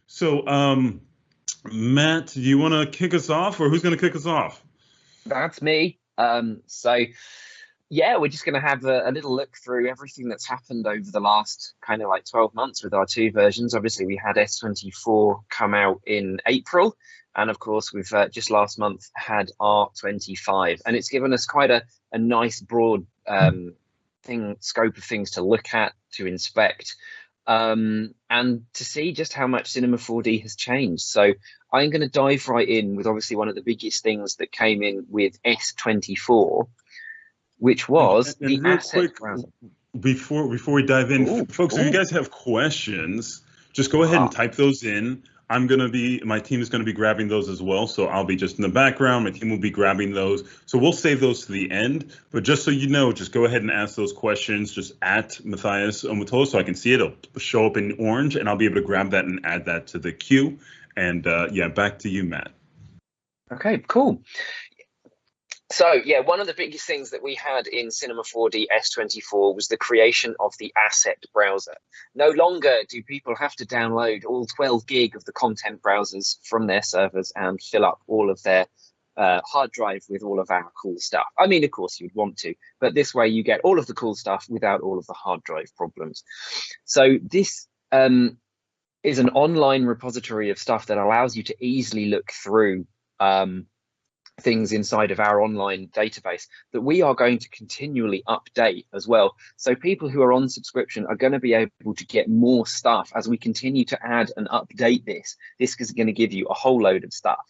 So, Matt, do you want to kick us off, or who's going to kick us off? That's me. So yeah, we're just going to have a little look through everything that's happened over the last kind of like 12 months with our two versions. Obviously, we had S24 come out in April, and of course, we've just last month had R25, and it's given us quite a nice broad scope of things to look at, to inspect, and to see just how much Cinema 4D has changed. So I'm going to dive right in with obviously one of the biggest things that came in with S24, which was And the real asset quick, browser. before we dive in, Ooh, folks, if you ooh. guys have questions, just go ahead and Ah, type those in. My team is gonna be grabbing those as well. So I'll be just in the background. My team will be grabbing those. So we'll save those to the end. But just so you know, just go ahead and ask those questions just at Matthias Omotola so I can see it. It'll show up in orange and I'll be able to grab that and add that to the queue. And yeah, back to you, Matt. okay, cool. So yeah, one of the biggest things that we had in Cinema 4D S24 was the creation of the asset browser. No longer do people have to download all 12 gig of the content browsers from their servers and fill up all of their hard drive with all of our cool stuff. I mean, of course you'd want to, but this way you get all of the cool stuff without all of the hard drive problems. So this is an online repository of stuff that allows you to easily look through things inside of our online database that we are going to continually update as well. So people who are on subscription are going to be able to get more stuff as we continue to add and update this. This is going to give you a whole load of stuff.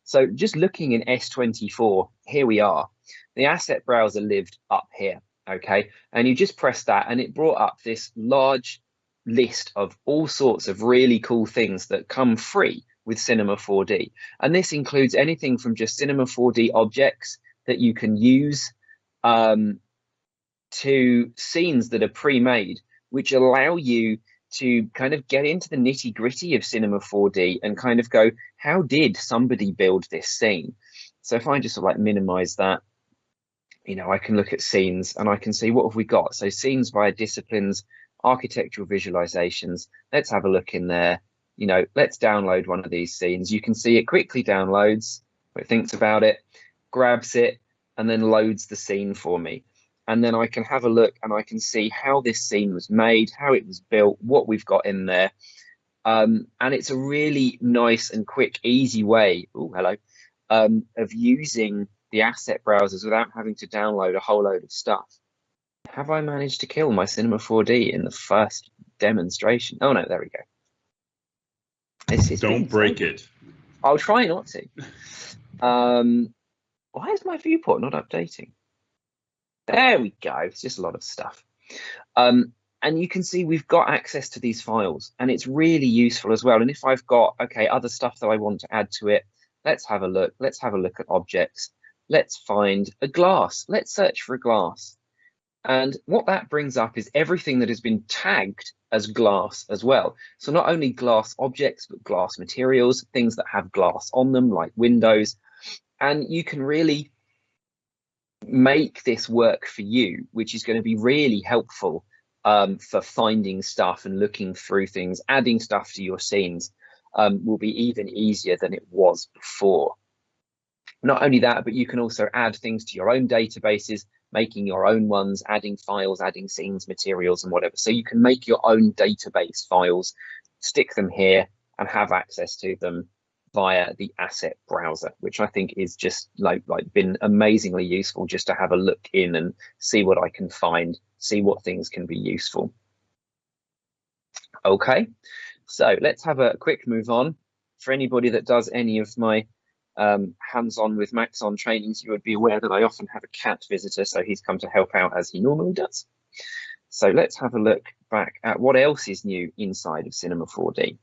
So just looking in S24, here we are. The asset browser lived up here, okay? And you just press that and it brought up this large list of all sorts of really cool things that come free with Cinema 4D. And this includes anything from just Cinema 4D objects that you can use to scenes that are pre-made, which allow you to kind of get into the nitty-gritty of Cinema 4D and kind of go, how did somebody build this scene? So if I just sort of like minimize that, you know, I can look at scenes and I can see what have we got. So scenes via disciplines, architectural visualizations. Let's have a look in there. You know, let's download one of these scenes. You can see it quickly downloads, it thinks about it, grabs it, and then loads the scene for me. And then I can have a look and I can see how this scene was made, how it was built, what we've got in there. And it's a really nice and quick, easy way, of using the asset browsers without having to download a whole load of stuff. Have I managed to kill my Cinema 4D in the first demonstration? Oh no, there we go. Don't break it. I'll try not to. Why is my viewport not updating? There we go. It's just a lot of stuff. And you can see we've got access to these files and it's really useful as well. And if I've got, okay, other stuff that I want to add to it, let's have a look. Let's have a look at objects. Let's find a glass. Let's search for a glass. And what that brings up is everything that has been tagged as glass as well. So not only glass objects, but glass materials, things that have glass on them, like windows. And you can really make this work for you, which is going to be really helpful for finding stuff and looking through things. Adding stuff to your scenes will be even easier than it was before. Not only that, but you can also add things to your own databases, making your own ones, adding files, adding scenes, materials, and whatever. So you can make your own database files, stick them here, and have access to them via the asset browser, which I think is just like been amazingly useful just to have a look in and see what I can find, see what things can be useful. Okay, so let's have a quick move on. For anybody that does any of my hands-on with Maxon trainings, you would be aware that I often have a cat visitor, so he's come to help out as he normally does. So let's have a look back at what else is new inside of Cinema 4D.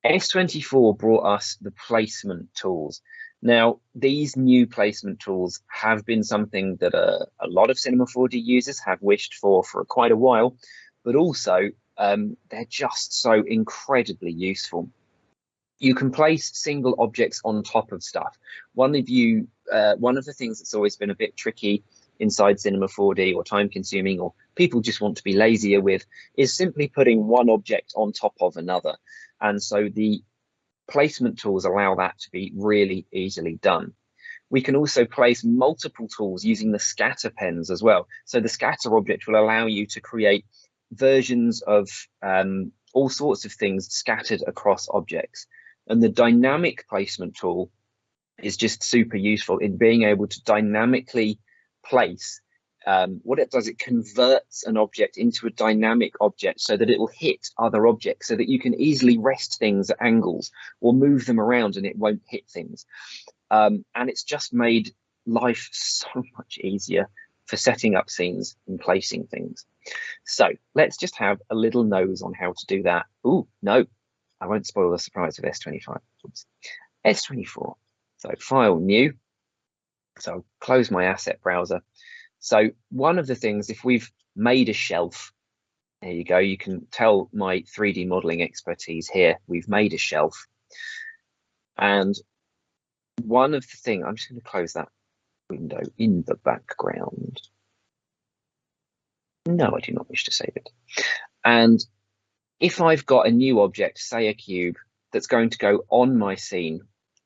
S24 brought us the placement tools. Now, these new placement tools have been something that a lot of Cinema 4D users have wished for quite a while, but also they're just so incredibly useful. You can place single objects on top of stuff. One of the things that's always been a bit tricky inside Cinema 4D or time consuming, or people just want to be lazier with, is simply putting one object on top of another. And so the placement tools allow that to be really easily done. We can also place multiple tools using the scatter pens as well. So the scatter object will allow you to create versions of all sorts of things scattered across objects. And the dynamic placement tool is just super useful in being able to dynamically place. What it does, it converts an object into a dynamic object so that it will hit other objects, so that you can easily rest things at angles or move them around and it won't hit things. And it's just made life so much easier for setting up scenes and placing things. So let's just have a little nose on how to do that. Oh, no, I won't spoil the surprise with S25. Oops. S24. So File, New. So I'll close my asset browser. So one of the things, if we've made a shelf, there you go, you can tell my 3D modeling expertise here, we've made a shelf. And one of the things, I'm just going to close that window in the background. No, I do not wish to save it. And if I've got a new object, say a cube, that's going to go on my scene,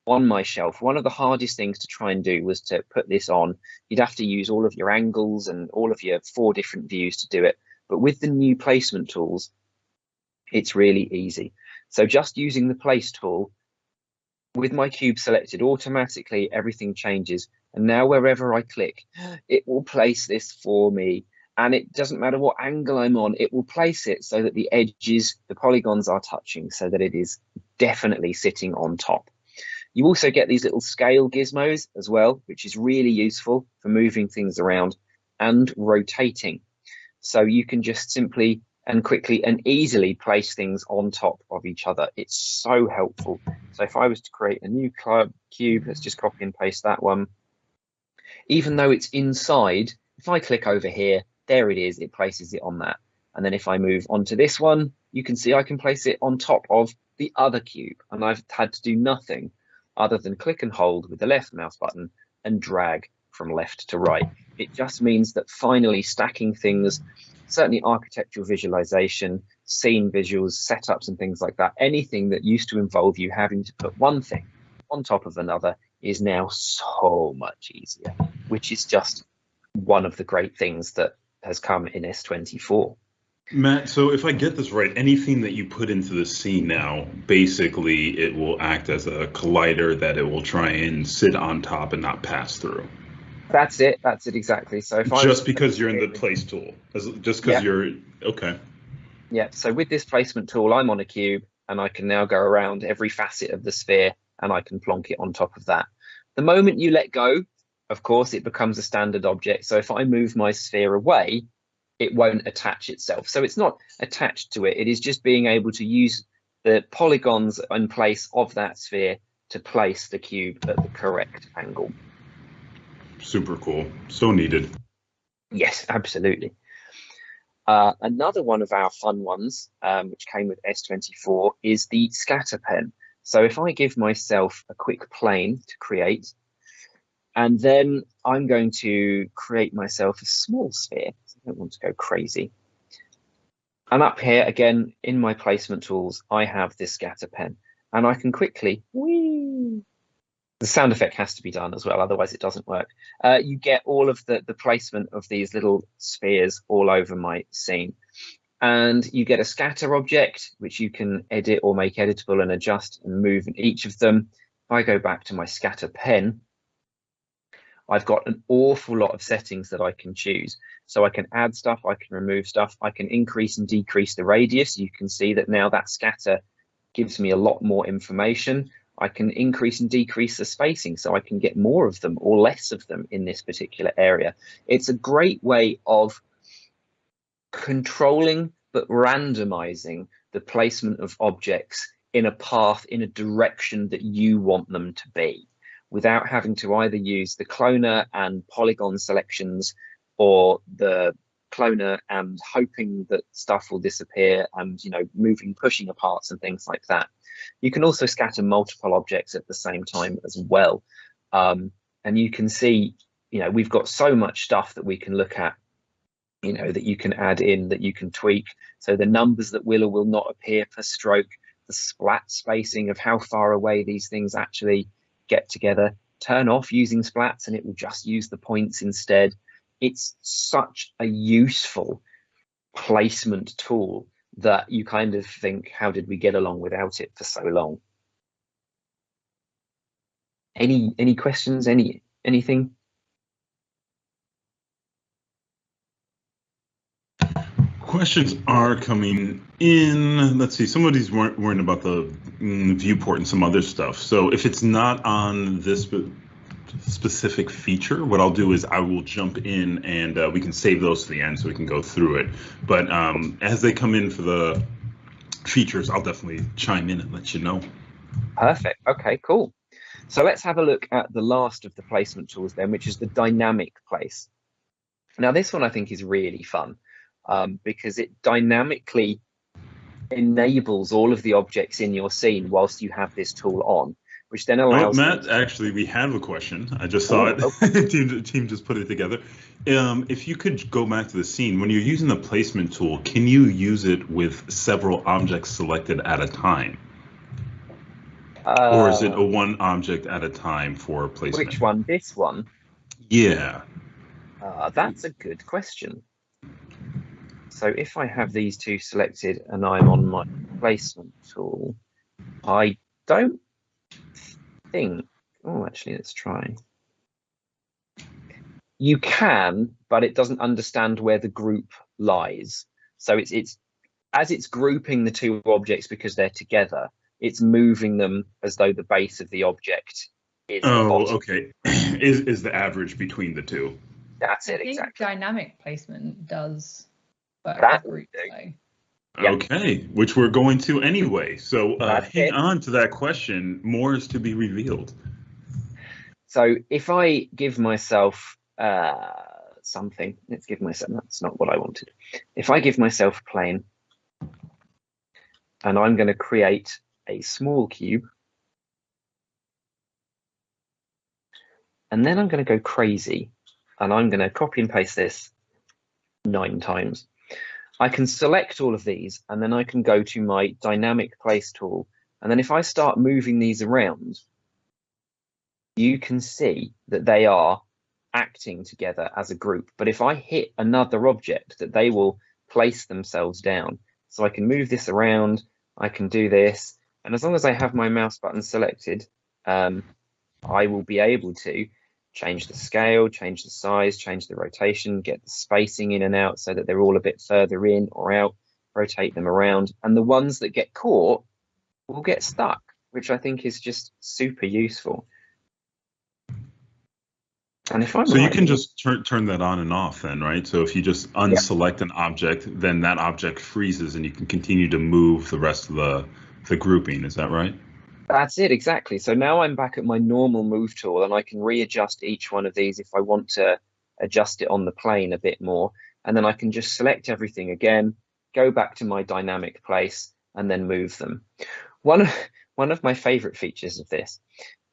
on my shelf, one of the hardest things to try and do was to put this on. You'd have to use all of your angles and all of your 4 different views to do it. But with the new placement tools, it's really easy. So just using the place tool, with my cube selected, automatically everything changes. And now wherever I click, it will place this for me. And it doesn't matter what angle I'm on, it will place it so that the edges, the polygons are touching, so that it is definitely sitting on top. You also get these little scale gizmos as well, which is really useful for moving things around and rotating. So you can just simply and quickly and easily place things on top of each other. It's so helpful. So if I was to create a new cube, let's just copy and paste that one. Even though it's inside, if I click over here, there it is, it places it on that. And then if I move onto this one, you can see I can place it on top of the other cube. And I've had to do nothing other than click and hold with the left mouse button and drag from left to right. It just means that finally stacking things, certainly architectural visualization, scene visuals, setups and things like that, anything that used to involve you having to put one thing on top of another is now so much easier, which is just one of the great things that has come in S24. Matt, so if I get this right, anything that you put into the scene now, basically it will act as a collider that it will try and sit on top and not pass through. That's it exactly. So if just because you're in the place tool, just because you're okay. Yeah, so with this placement tool, I'm on a cube and I can now go around every facet of the sphere and I can plonk it on top of that. The moment you let go, of course, it becomes a standard object. So if I move my sphere away, it won't attach itself. So it's not attached to it. It is just being able to use the polygons in place of that sphere to place the cube at the correct angle. Super cool. So needed. Yes, absolutely. Another one of our fun ones, which came with S24, is the scatter pen. So if I give myself a quick plane to create, and then I'm going to create myself a small sphere. I don't want to go crazy. And up here, again, in my placement tools, I have this scatter pen. And I can quickly, whee! The sound effect has to be done as well, otherwise it doesn't work. You get all of the placement of these little spheres all over my scene. And you get a scatter object, which you can edit or make editable and adjust and move in each of them. If I go back to my scatter pen, I've got an awful lot of settings that I can choose. So I can add stuff, I can remove stuff, I can increase and decrease the radius. You can see that now that scatter gives me a lot more information. I can increase and decrease the spacing, so I can get more of them or less of them in this particular area. It's a great way of controlling but randomizing the placement of objects in a path, in a direction that you want them to be, without having to either use the cloner and polygon selections or the cloner and hoping that stuff will disappear and, you know, moving, pushing parts and things like that. You can also scatter multiple objects at the same time as well. And you can see, you know, we've got so much stuff that we can look at, you know, that you can add in, that you can tweak. So the numbers that will or will not appear per stroke, the splat spacing of how far away these things actually get together. Turn off using splats and it will just use the points instead. It's such a useful placement tool that you kind of think, how did we get along without it for so long? Any questions? Anything? Questions are coming in. Let's see. Some of these weren't about the viewport and some other stuff. So if it's not on this specific feature, what I'll do is I will jump in and we can save those to the end so we can go through it. But as they come in for the features, I'll definitely chime in and let you know. Perfect. Okay, cool. So let's have a look at the last of the placement tools then, which is the dynamic place. Now this one I think is really fun because it dynamically enables all of the objects in your scene whilst you have this tool on, which then allows... Matt, actually, we have a question. I just saw it. Okay. team just put it together. If you could go back to the scene, when you're using the placement tool, can you use it with several objects selected at a time? Or is it a one object at a time for placement? Which one? This one? Yeah. That's a good question. So if I have these two selected and I'm on my placement tool, I don't think... Oh, actually, let's try. You can, but it doesn't understand where the group lies. So it's as it's grouping the two objects because they're together, it's moving them as though the base of the object is the bottom. Okay. Is the average between the two. That's it, exactly. Dynamic placement does work as group, so. Okay, which we're going to anyway. So hang on to that question. More is to be revealed. So if I give myself something, let's give myself, that's not what I wanted. If I give myself a plane and I'm going to create a small cube, and then I'm going to go crazy and I'm going to copy and paste this 9 times. I can select all of these and then I can go to my dynamic place tool. And then if I start moving these around, you can see that they are acting together as a group. But if I hit another object, that they will place themselves down. So I can move this around, I can do this. And as long as I have my mouse button selected, I will be able to change the scale, change the size, change the rotation, get the spacing in and out so that they're all a bit further in or out, rotate them around. And the ones that get caught will get stuck, which I think is just super useful. And if I'm you can just turn that on and off then, right? So if you just unselect an object, then that object freezes and you can continue to move the rest of the grouping. Is that right? That's it, exactly. So now I'm back at my normal move tool and I can readjust each one of these if I want to adjust it on the plane a bit more. And then I can just select everything again, go back to my dynamic place and then move them. One of my favorite features of this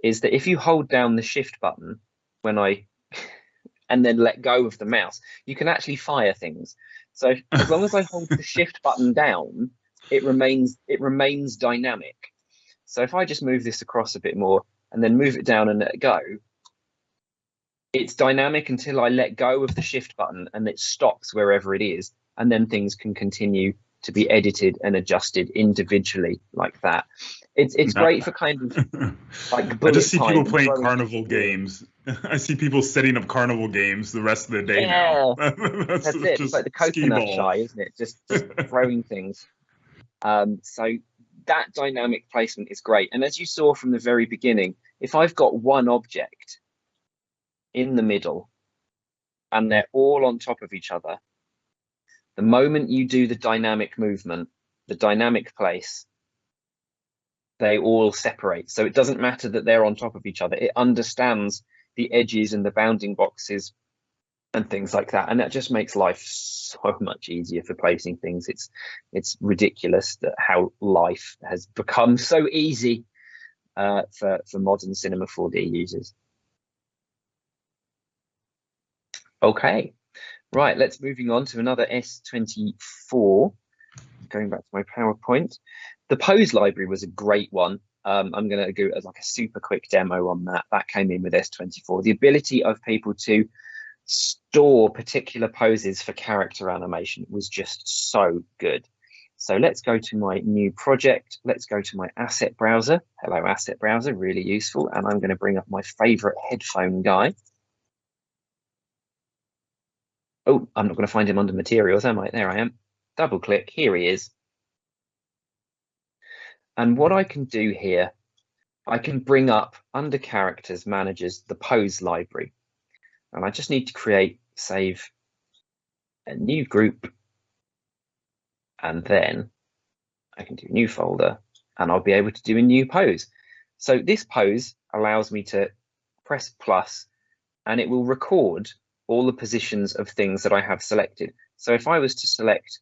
is that if you hold down the shift button and then let go of the mouse, you can actually fire things. So as long as I hold the shift button down, it remains dynamic. So if I just move this across a bit more and then move it down and let it go, it's dynamic until I let go of the shift button and it stops wherever it is. And then things can continue to be edited and adjusted individually like that. It's great for kind of like I just see people playing carnival games. I see people setting up carnival games the rest of the day now. That's it. It's like the coconut shy, isn't it? Just throwing things. So that dynamic placement is great. And as you saw from the very beginning, if I've got one object in the middle and they're all on top of each other, the moment you do the dynamic movement, the dynamic place, they all separate. So it doesn't matter that they're on top of each other. It understands the edges and the bounding boxes and things like that. And that just makes life so much easier for placing things. It's ridiculous that how life has become so easy for modern Cinema 4D users. Okay, right, let's moving on to another S24. Going back to my PowerPoint. The pose library was a great one. I'm going to do like a super quick demo on that. That came in with S24. The ability of people to store particular poses for character animation was just so good. So let's go to my new project. Let's go to my asset browser. Hello, asset browser, really useful. And I'm going to bring up my favorite headphone guy. Oh, I'm not going to find him under materials, am I? There I am. Double click, here he is. And what I can do here, I can bring up under characters managers, the pose library. And I just need to save a new group. And then I can do new folder and I'll be able to do a new pose. So this pose allows me to press plus and it will record all the positions of things that I have selected. So if I was to select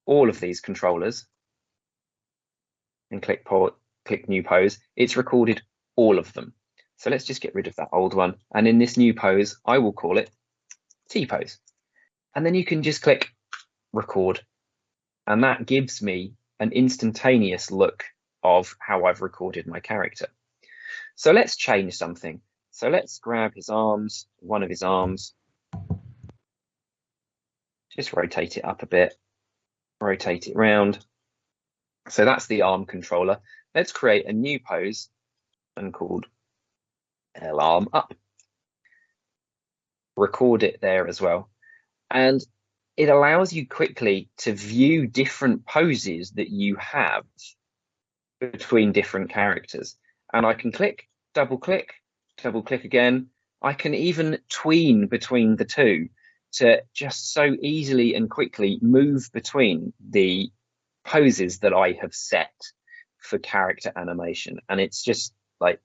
all of these controllers and click new pose, it's recorded all of them. So let's just get rid of that old one. And in this new pose, I will call it T pose. And then you can just click record. And that gives me an instantaneous look of how I've recorded my character. So let's change something. So let's grab his arms, one of his arms, just rotate it up a bit, rotate it round. So that's the arm controller. Let's create a new pose and called L arm up. Record it there as well. And it allows you quickly to view different poses that you have between different characters. And I can click, double click again. I can even tween between the two to just so easily and quickly move between the poses that I have set for character animation. And it's just like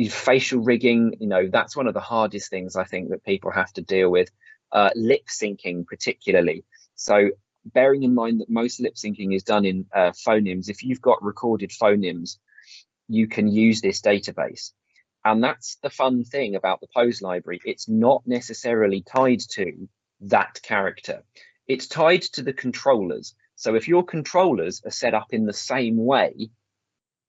facial rigging, you know, that's one of the hardest things I think that people have to deal with. Lip syncing particularly. So bearing in mind that most lip syncing is done in phonemes, if you've got recorded phonemes, you can use this database. And that's the fun thing about the pose library. It's not necessarily tied to that character. It's tied to the controllers. So if your controllers are set up in the same way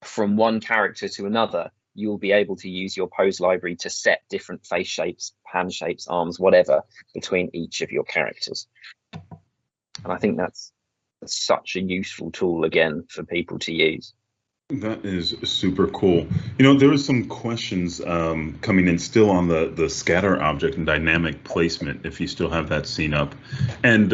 from one character to another, you'll be able to use your pose library to set different face shapes, hand shapes, arms, whatever, between each of your characters. And I think that's such a useful tool, again, for people to use. That is super cool. You know, there was some questions coming in still on the scatter object and dynamic placement, if you still have that scene up. And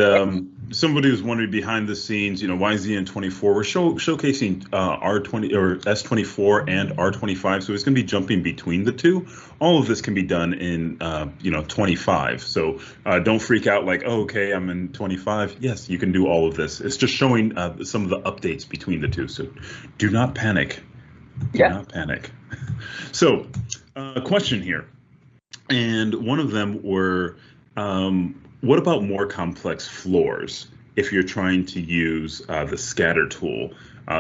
somebody was wondering behind the scenes, you know, why ZN24? We're showcasing R20 or S24 and R25, so it's going to be jumping between the two. All of this can be done in, 25. So don't freak out like, oh, okay, I'm in 25. Yes, you can do all of this. It's just showing some of the updates between the two. So do not panic. Do not panic. So a question here. And one of them were, what about more complex floors if you're trying to use the scatter tool?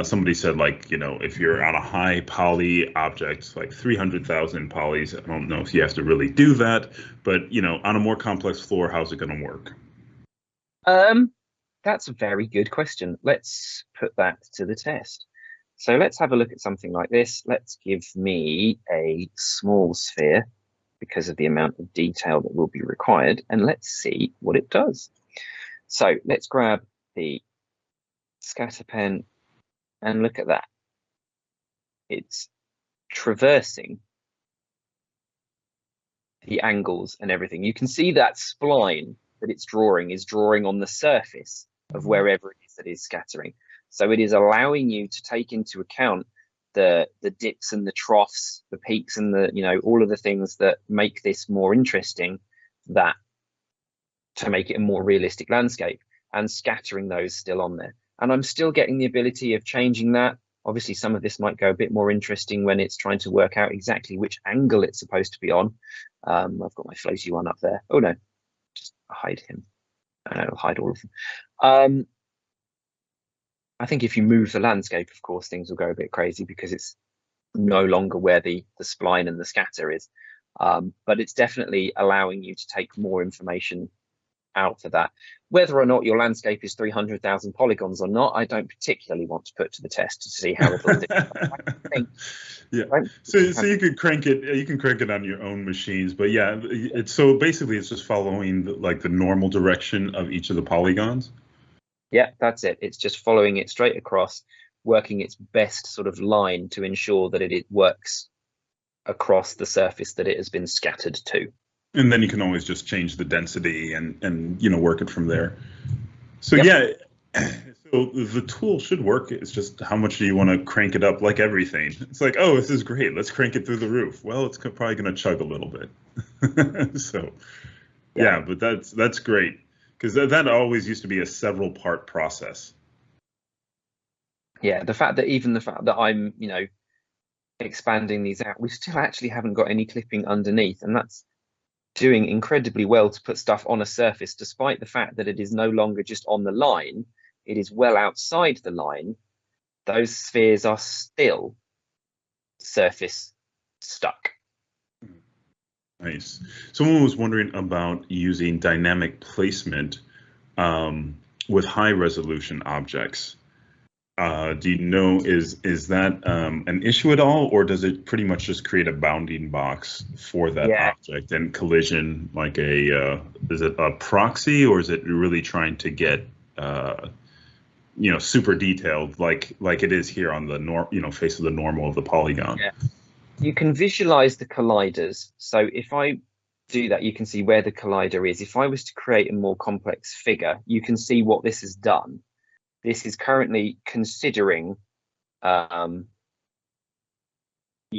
Somebody said, like, you know, if you're on a high poly object, like 300,000 polys, I don't know if you have to really do that, but, you know, on a more complex floor, how's it going to work? That's a very good question. Let's put that to the test. So let's have a look at something like this. Let's give me a small sphere because of the amount of detail that will be required, and let's see what it does. So let's grab the scatter pen and look at that. It's traversing the angles and everything. You can see that spline that it's drawing is drawing on the surface of wherever it is that is scattering. So it is allowing you to take into account the dips and the troughs, the peaks and the, you know, all of the things that make this more interesting, that to make it a more realistic landscape, and scattering those still on there. And I'm still getting the ability of changing that. Obviously, some of this might go a bit more interesting when it's trying to work out exactly which angle it's supposed to be on. I've got my floaty one up there. Oh no, just hide him. I'll hide all of them. I think if you move the landscape, of course, things will go a bit crazy because it's no longer where the spline and the scatter is. But it's definitely allowing you to take more information out for that. Whether or not your landscape is 300,000 polygons or not, I don't particularly want to put to the test to see how it'll do. Yeah. So you could crank it. You can crank it on your own machines, but yeah, it's so basically it's just following the normal direction of each of the polygons. Yeah, that's it. It's just following it straight across, working its best sort of line to ensure that it works across the surface that it has been scattered to. And then you can always just change the density and work it from there. So yeah, so the tool should work. It's just how much do you want to crank it up, like everything. It's like, oh, this is great. Let's crank it through the roof. Well, it's probably going to chug a little bit. So yeah, but that's great, because that always used to be a several part process. Yeah, the fact that I'm, expanding these out, we still actually haven't got any clipping underneath, and that's doing incredibly well to put stuff on a surface, despite the fact that it is no longer just on the line, it is well outside the line. Those spheres are still surface stuck. Nice. Someone was wondering about using dynamic placement with high resolution objects. Do you know, is that an issue at all, or does it pretty much just create a bounding box for that object and collision, like is it a proxy, or is it really trying to get super detailed like it is here on the face of the normal of the polygon? Yeah. You can visualize the colliders. So if I do that, you can see where the collider is. If I was to create a more complex figure, you can see what this has done. This is currently considering the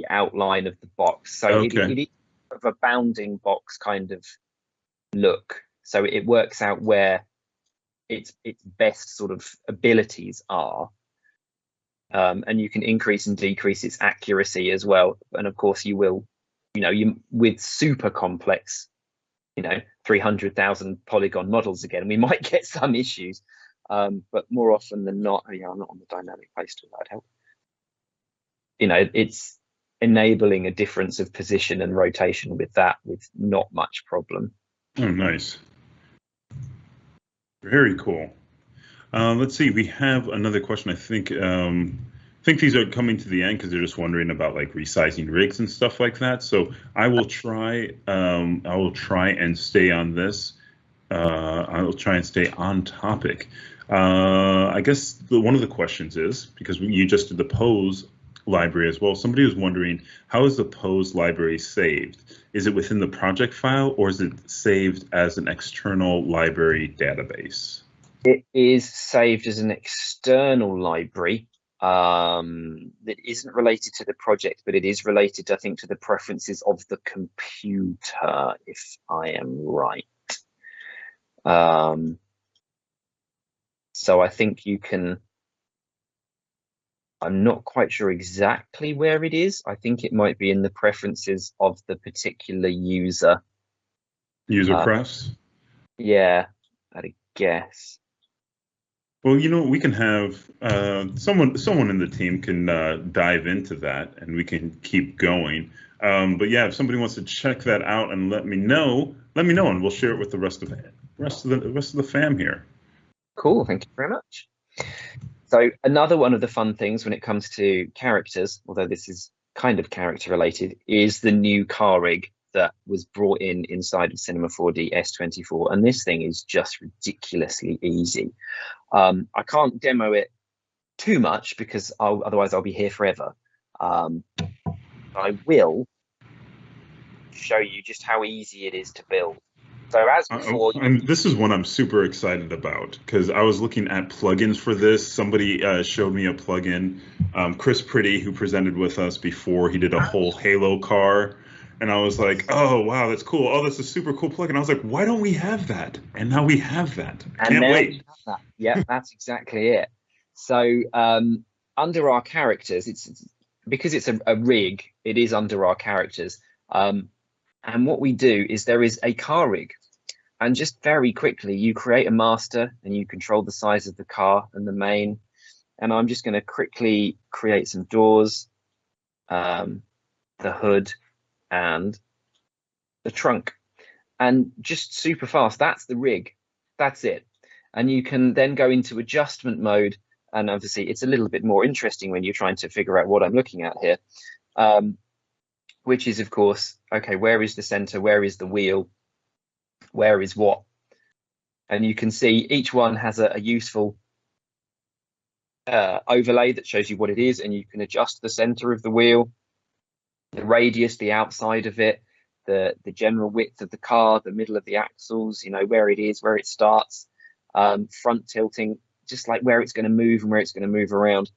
outline of the box. So it is of a bounding box kind of look. So it works out where its best sort of abilities are. And you can increase and decrease its accuracy as well. And of course you will, with super complex, 300,000 polygon models again, we might get some issues. But more often than not, I'm not on the dynamic place tool, that'd help. It's enabling a difference of position and rotation with not much problem. Oh, nice. Very cool. Let's see, we have another question. I think these are coming to the end because they're just wondering about like resizing rigs and stuff like that. So I will try and stay on this. I will try and stay on topic. I guess one of the questions is, because you just did the pose library as well, somebody was wondering, how is the pose library saved? Is it within the project file, or is it saved as an external library database? It is saved as an external library that isn't related to the project, but it is related, I think, to the preferences of the computer, if I am right. So I think you can, I'm not quite sure exactly where it is. I think it might be in the preferences of the particular user. User prefs? Yeah, I'd guess. Well, we can have someone in the team can dive into that, and we can keep going. But yeah, if somebody wants to check that out and let me know, and we'll share it with the rest of the fam here. Cool, thank you very much. So another one of the fun things when it comes to characters, although this is kind of character related, is the new car rig that was brought inside of Cinema 4D S24, and this thing is just ridiculously easy. I can't demo it too much because otherwise I'll be here forever. I will show you just how easy it is to build. So as before, and this is one I'm super excited about because I was looking at plugins for this. Somebody showed me a plugin. Chris Pretty, who presented with us before, he did a whole Halo car. And I was like, oh, wow, that's cool. Oh, that's a super cool plugin. I was like, why don't we have that? And now we have that. I can't wait. Yeah, that's exactly it. So under our characters, it's because it's a rig, it is under our characters. And what we do is there is a car rig. And just very quickly, you create a master and you control the size of the car and the main. And I'm just going to quickly create some doors, the hood, and the trunk. And just super fast, that's the rig. That's it. And you can then go into adjustment mode. And obviously it's a little bit more interesting when you're trying to figure out what I'm looking at here, which is, of course, okay, where is the center? Where is the wheel? Where is what? And you can see each one has a useful overlay that shows you what it is, and you can adjust the center of the wheel, the radius, the outside of it, the general width of the car, the middle of the axles, you know, where it is, where it starts, front tilting, just like where it's going to move and where it's going to move around.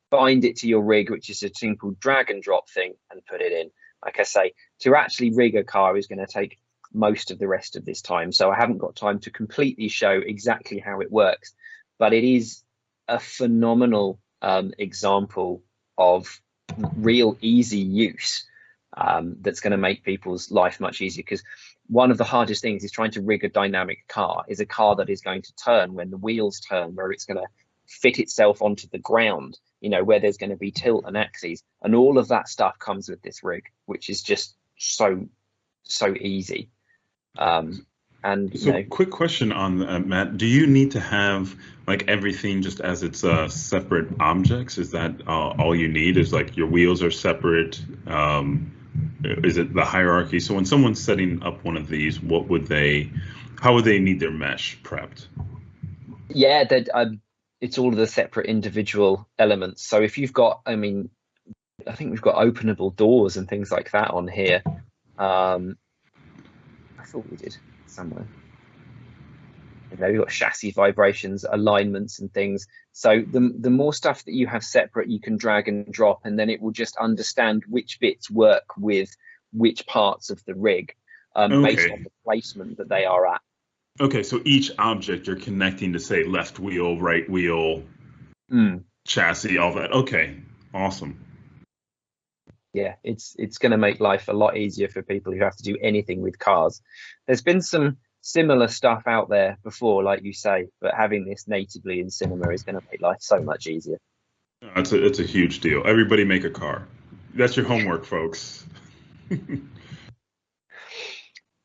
Bind it to your rig, which is a simple drag and drop thing, and put it in. Like I say, to actually rig a car is going to take most of the rest of this time, so I haven't got time to completely show exactly how it works, but it is a phenomenal example of real easy use that's going to make people's life much easier, because one of the hardest things is trying to rig a dynamic car, is a car that is going to turn when the wheels turn, where it's going to fit itself onto the ground, you know, where there's going to be tilt and axes, and all of that stuff comes with this rig, which is just so easy. And so, quick question on Matt, do you need to have like everything just as its separate objects? Is that all you need? Is like your wheels are separate? Is it the hierarchy? So when someone's setting up one of these, how would they need their mesh prepped? Yeah, it's all of the separate individual elements. So if you've got, I mean, I think we've got openable doors and things like that on here. I thought we did somewhere. You know, you've got chassis vibrations, alignments and things. So the more stuff that you have separate, you can drag and drop, and then it will just understand which bits work with which parts of the rig based on the placement that they are at. Okay, so each object you're connecting to, say, left wheel, right wheel, chassis, all that. Okay, awesome. Yeah, it's going to make life a lot easier for people who have to do anything with cars. There's been some similar stuff out there before, like you say, but having this natively in cinema is going to make life so much easier. It's a huge deal. Everybody make a car. That's your homework, folks.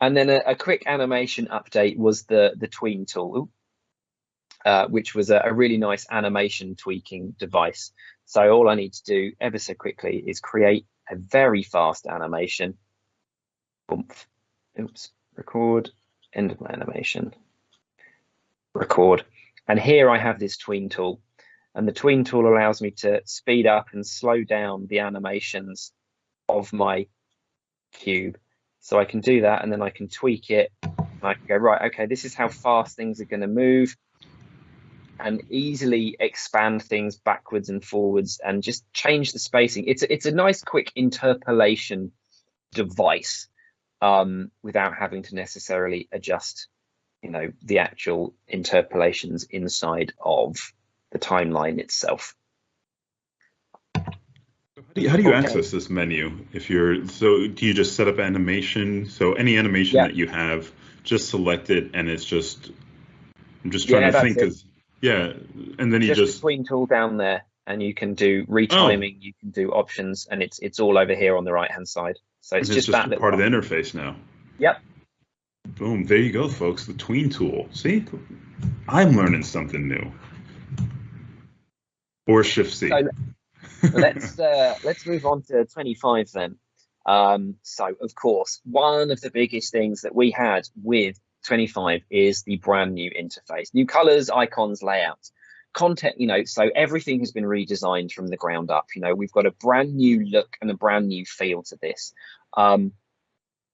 And then a quick animation update was the tween tool, which was a really nice animation tweaking device. So all I need to do ever so quickly is create a very fast animation. Oops, record, end of my animation, record. And here I have this tween tool, and the tween tool allows me to speed up and slow down the animations of my cube. So I can do that, and then I can tweak it, and I can go, right, okay, this is how fast things are going to move, and easily expand things backwards and forwards and just change the spacing. It's a nice quick interpolation device without having to necessarily adjust, you know, the actual interpolations inside of the timeline itself. How do you access this menu? Do you just set up animation? So any animation that you have, just select it, and it's just, I'm just trying to think, and then you just tween tool down there, and you can do retiming, you can do options, and it's all over here on the right hand side. So it's just that part of the interface now. Yep. Boom, there you go, folks. The tween tool. See, I'm learning something new. Or Shift C. So, let's move on to 25 then. So of course, one of the biggest things that we had with 25 is the brand new interface, new colors, icons, layouts, content, you know, so everything has been redesigned from the ground up. You know, we've got a brand new look and a brand new feel to this.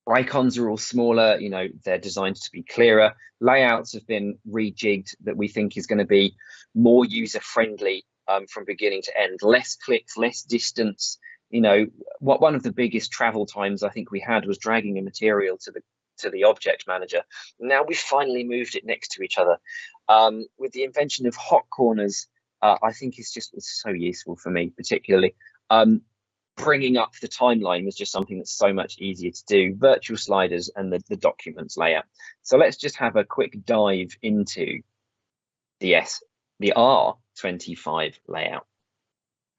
Icons are all smaller, you know, they're designed to be clearer. Layouts have been rejigged that we think is going to be more user friendly from beginning to end, less clicks, less distance. You know, one of the biggest travel times I think we had was dragging a material to the object manager. Now we've finally moved it next to each other. With the invention of hot corners, I think it's so useful for me, particularly. Bringing up the timeline was just something that's so much easier to do. Virtual sliders and the documents layout. So let's just have a quick dive into the R25 layout.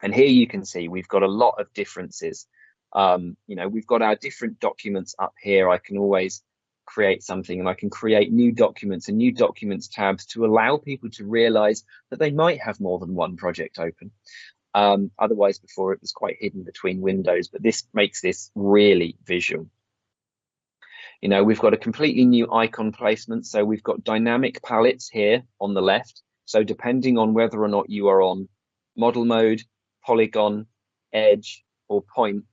And here you can see we've got a lot of differences. You know, we've got our different documents up here. I can always create something, and I can create new documents and new documents tabs to allow people to realize that they might have more than one project open. Otherwise, before it was quite hidden between windows, but this makes this really visual. You know, we've got a completely new icon placement. So we've got dynamic palettes here on the left. So depending on whether or not you are on model mode, polygon, edge, or point,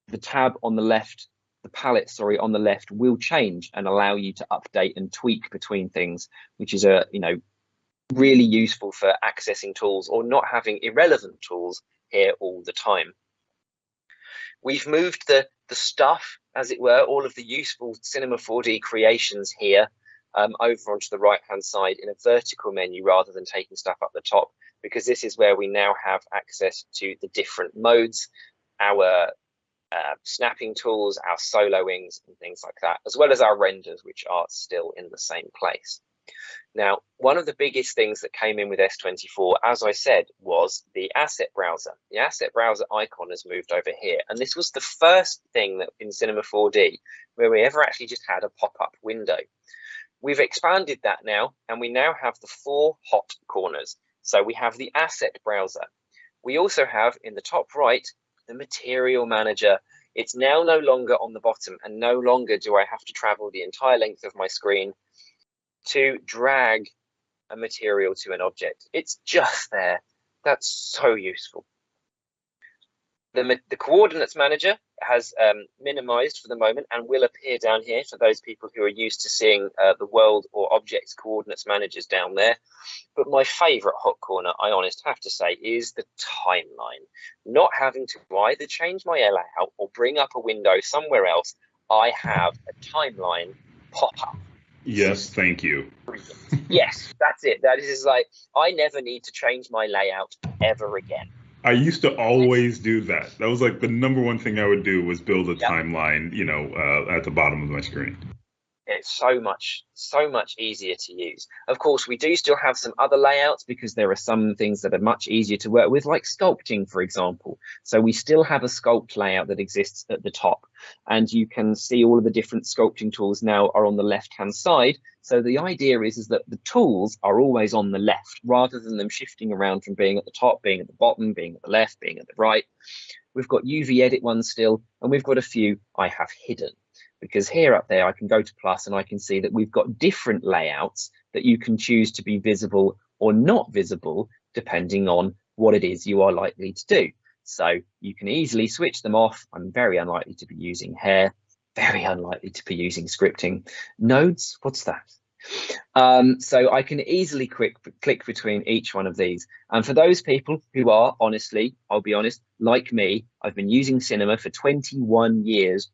the tab on the left, the palette, sorry, on the left will change and allow you to update and tweak between things, which is really useful for accessing tools or not having irrelevant tools here all the time. We've moved the stuff, as it were, all of the useful Cinema 4D creations here over onto the right-hand side in a vertical menu rather than taking stuff up the top, because this is where we now have access to the different modes, our snapping tools, our soloings and things like that, as well as our renders, which are still in the same place. Now, one of the biggest things that came in with S24, as I said, was the asset browser. The asset browser icon has moved over here. And this was the first thing that in Cinema 4D where we ever actually just had a pop-up window. We've expanded that now, and we now have the 4 hot corners. So we have the asset browser. We also have in the top right, the material manager. It's now no longer on the bottom, and no longer do I have to travel the entire length of my screen to drag a material to an object. It's just there. That's so useful. The coordinates manager has minimized for the moment and will appear down here for those people who are used to seeing the world or objects coordinates managers down there. But my favorite hot corner, I honestly have to say, is the timeline. Not having to either change my layout or bring up a window somewhere else, I have a timeline pop up. Yes, thank you. Yes, that's it. That is like, I never need to change my layout ever again. I used to always do that. That was like the #1 thing I would do, was build a timeline, at the bottom of my screen. It's so much easier to use. Of course, we do still have some other layouts because there are some things that are much easier to work with, like sculpting, for example. So we still have a sculpt layout that exists at the top, and you can see all of the different sculpting tools now are on the left-hand side. So the idea is that the tools are always on the left rather than them shifting around from being at the top, being at the bottom, being at the left, being at the right. We've got UV edit ones still, and we've got a few I have hidden. Because here up there, I can go to plus and I can see that we've got different layouts that you can choose to be visible or not visible, depending on what it is you are likely to do. So you can easily switch them off. I'm very unlikely to be using hair, very unlikely to be using scripting. Nodes, what's that? So I can easily click between each one of these. And for those people who are, honestly, I'll be honest, like me, I've been using Cinema for 21 years.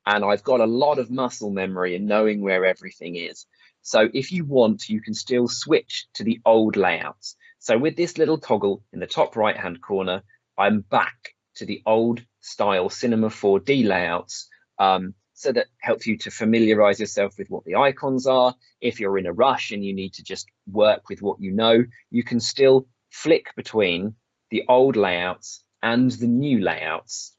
And I've got a lot of muscle memory in knowing where everything is. So if you want, you can still switch to the old layouts. So with this little toggle in the top right-hand corner, I'm back to the old style Cinema 4D layouts. So that helps you to familiarize yourself with what the icons are. If you're in a rush and you need to just work with what you know, you can still flick between the old layouts and the new layouts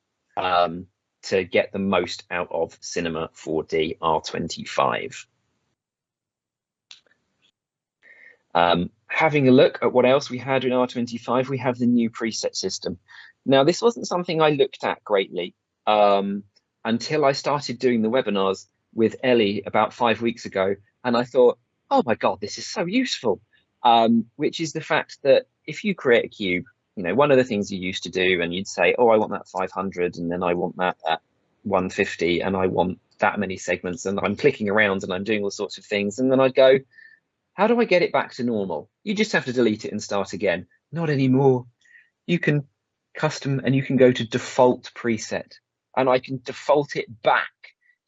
to get the most out of Cinema 4D R25. Having a look at what else we had in R25, we have the new preset system. Now, this wasn't something I looked at greatly until I started doing the webinars with Elly about 5 weeks ago, and I thought, oh my God, this is so useful, which is the fact that if you create a cube, one of the things you used to do, and you'd say, oh, I want that 500, and then I want that at 150, and I want that many segments, and I'm clicking around and I'm doing all sorts of things. And then I'd go, how do I get it back to normal? You just have to delete it and start again. Not anymore. You can custom and you can go to default preset, and I can default it back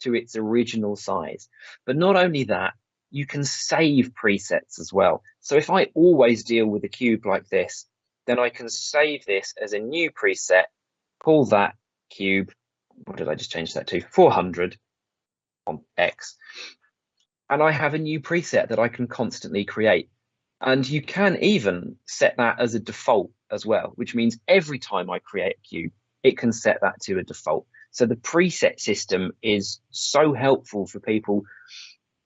to its original size. But not only that, you can save presets as well. So if I always deal with a cube like this, then I can save this as a new preset, call that cube, what did I just change that to? 400 on X. And I have a new preset that I can constantly create. And you can even set that as a default as well, which means every time I create a cube, it can set that to a default. So the preset system is so helpful for people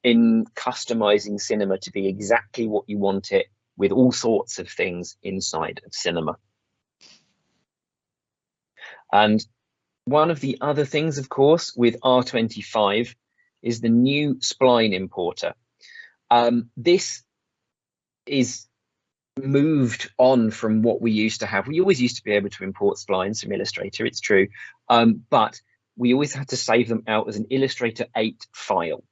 in customizing Cinema to be exactly what you want it, with all sorts of things inside of Cinema. And one of the other things, of course, with R25 is the new Spline importer. This is moved on from what we used to have. We always used to be able to import splines from Illustrator, it's true, but we always had to save them out as an Illustrator 8 file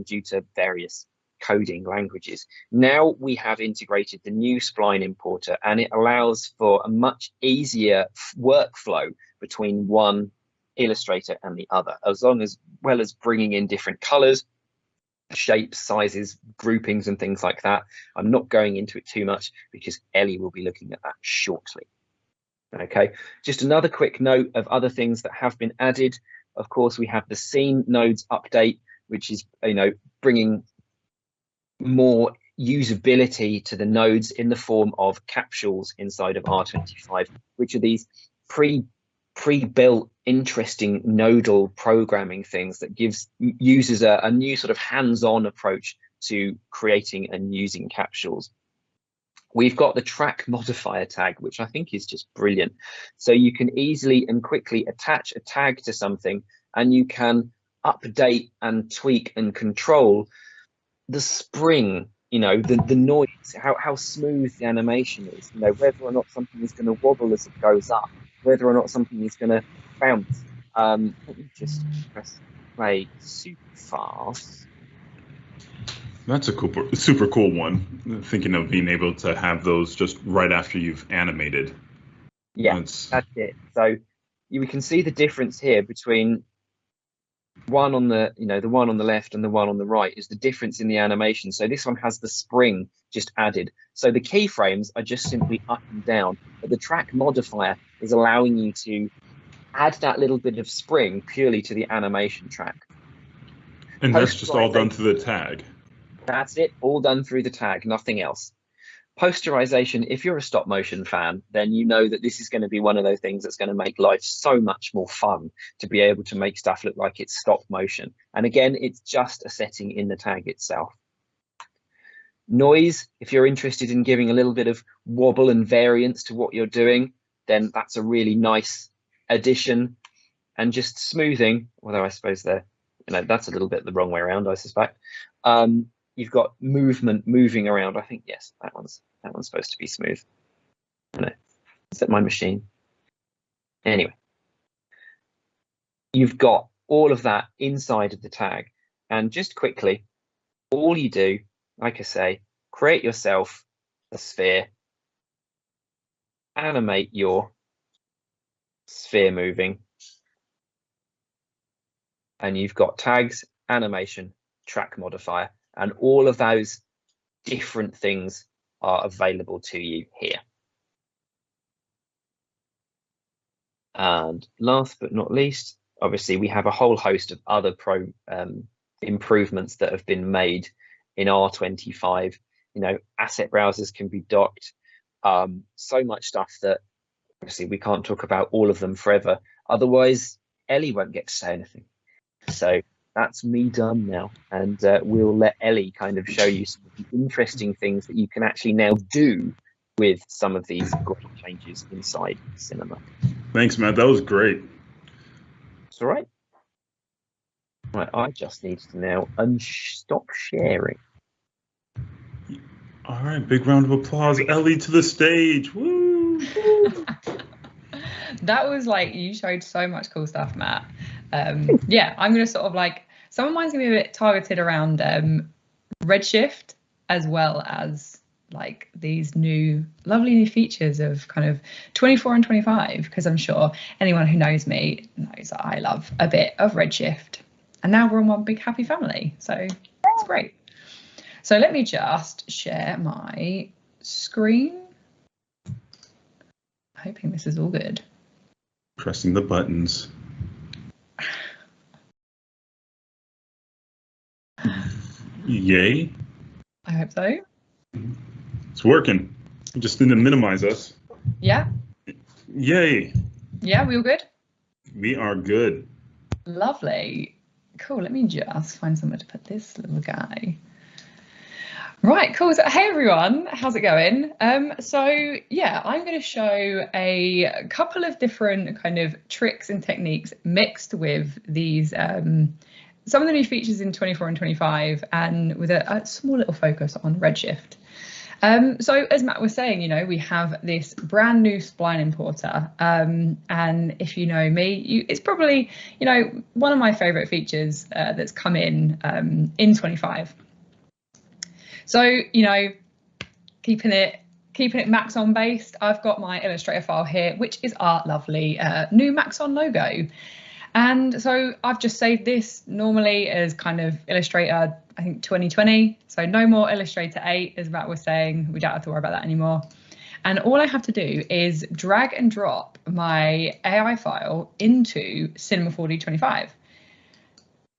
due to various coding languages. Now we have integrated the new Spline importer, and it allows for a much easier workflow between one Illustrator and the other, as well as bringing in different colors, shapes, sizes, groupings and things like that. I'm not going into it too much because Elly will be looking at that shortly. Okay, just another quick note of other things that have been added. Of course, we have the scene nodes update, which is, bringing more usability to the nodes in the form of capsules inside of R25, which are these pre-built interesting nodal programming things that gives users a new sort of hands-on approach to creating and using capsules. We've got the track modifier tag, which I think is just brilliant. So you can easily and quickly attach a tag to something, and you can update and tweak and control the spring, the noise, how smooth the animation is, whether or not something is going to wobble as it goes up, whether or not something is going to bounce. Let me just press play super fast. That's a super cool one. Thinking of being able to have those just right after you've animated. Yeah, that's it. So we can see the difference here between one on the the one on the left and the one on the right is the difference in the animation. So this one has the spring just added, so the keyframes are just simply up and down, but the track modifier is allowing you to add that little bit of spring purely to the animation track. And that's just all done through the tag. That's it, all done through the tag, nothing else. Posterization, if you're a stop motion fan, then you know that this is going to be one of those things that's going to make life so much more fun, to be able to make stuff look like it's stop motion. And again, it's just a setting in the tag itself. Noise, if you're interested in giving a little bit of wobble and variance to what you're doing, then that's a really nice addition. And just smoothing, although I suppose that's a little bit the wrong way around, I suspect. You've got moving around. I think, yes, that one's supposed to be smooth. No, is that my machine? Anyway, you've got all of that inside of the tag. And just quickly, all you do, like I say, create yourself a sphere, animate your sphere moving, and you've got tags, animation, track modifier, and all of those different things are available to you here. And last but not least, obviously we have a whole host of other improvements that have been made in R25. Asset browsers can be docked, so much stuff that obviously we can't talk about all of them forever, otherwise Elly won't get to say anything. So that's me done now, and we'll let Elly kind of show you some of the interesting things that you can actually now do with some of these great changes inside Cinema. Thanks, Matt. That was great. It's all right. Right, I just need to now stop sharing. All right, big round of applause. Elly to the stage. Woo! That was you showed so much cool stuff, Matt. Yeah, I'm going to sort of some of mine's going to be a bit targeted around Redshift, as well as these lovely new features of kind of 24 and 25, because I'm sure anyone who knows me knows that I love a bit of Redshift. And now we're on one big happy family, so it's great. So let me just share my screen. Hoping this is all good. Pressing the buttons. Yay. I hope so. It's working. You just need to minimize us. Yeah. Yay. Yeah, we all good? We are good. Lovely. Cool. Let me just find somewhere to put this little guy. Right, cool. So, hey everyone, how's it going? So yeah, I'm going to show a couple of different kind of tricks and techniques mixed with these, some of the new features in 24 and 25, and with a small little focus on Redshift. So as Matt was saying, you know, we have this brand new Spline importer, and if you know me, it's probably, you know, one of my favorite features that's come in 25. So, you know, keeping it Maxon based, I've got my Illustrator file here, which is our lovely new Maxon logo. And so I've just saved this normally as kind of Illustrator, I think 2020. So no more Illustrator 8, as Matt was saying. We don't have to worry about that anymore. And all I have to do is drag and drop my AI file into Cinema 4D 25.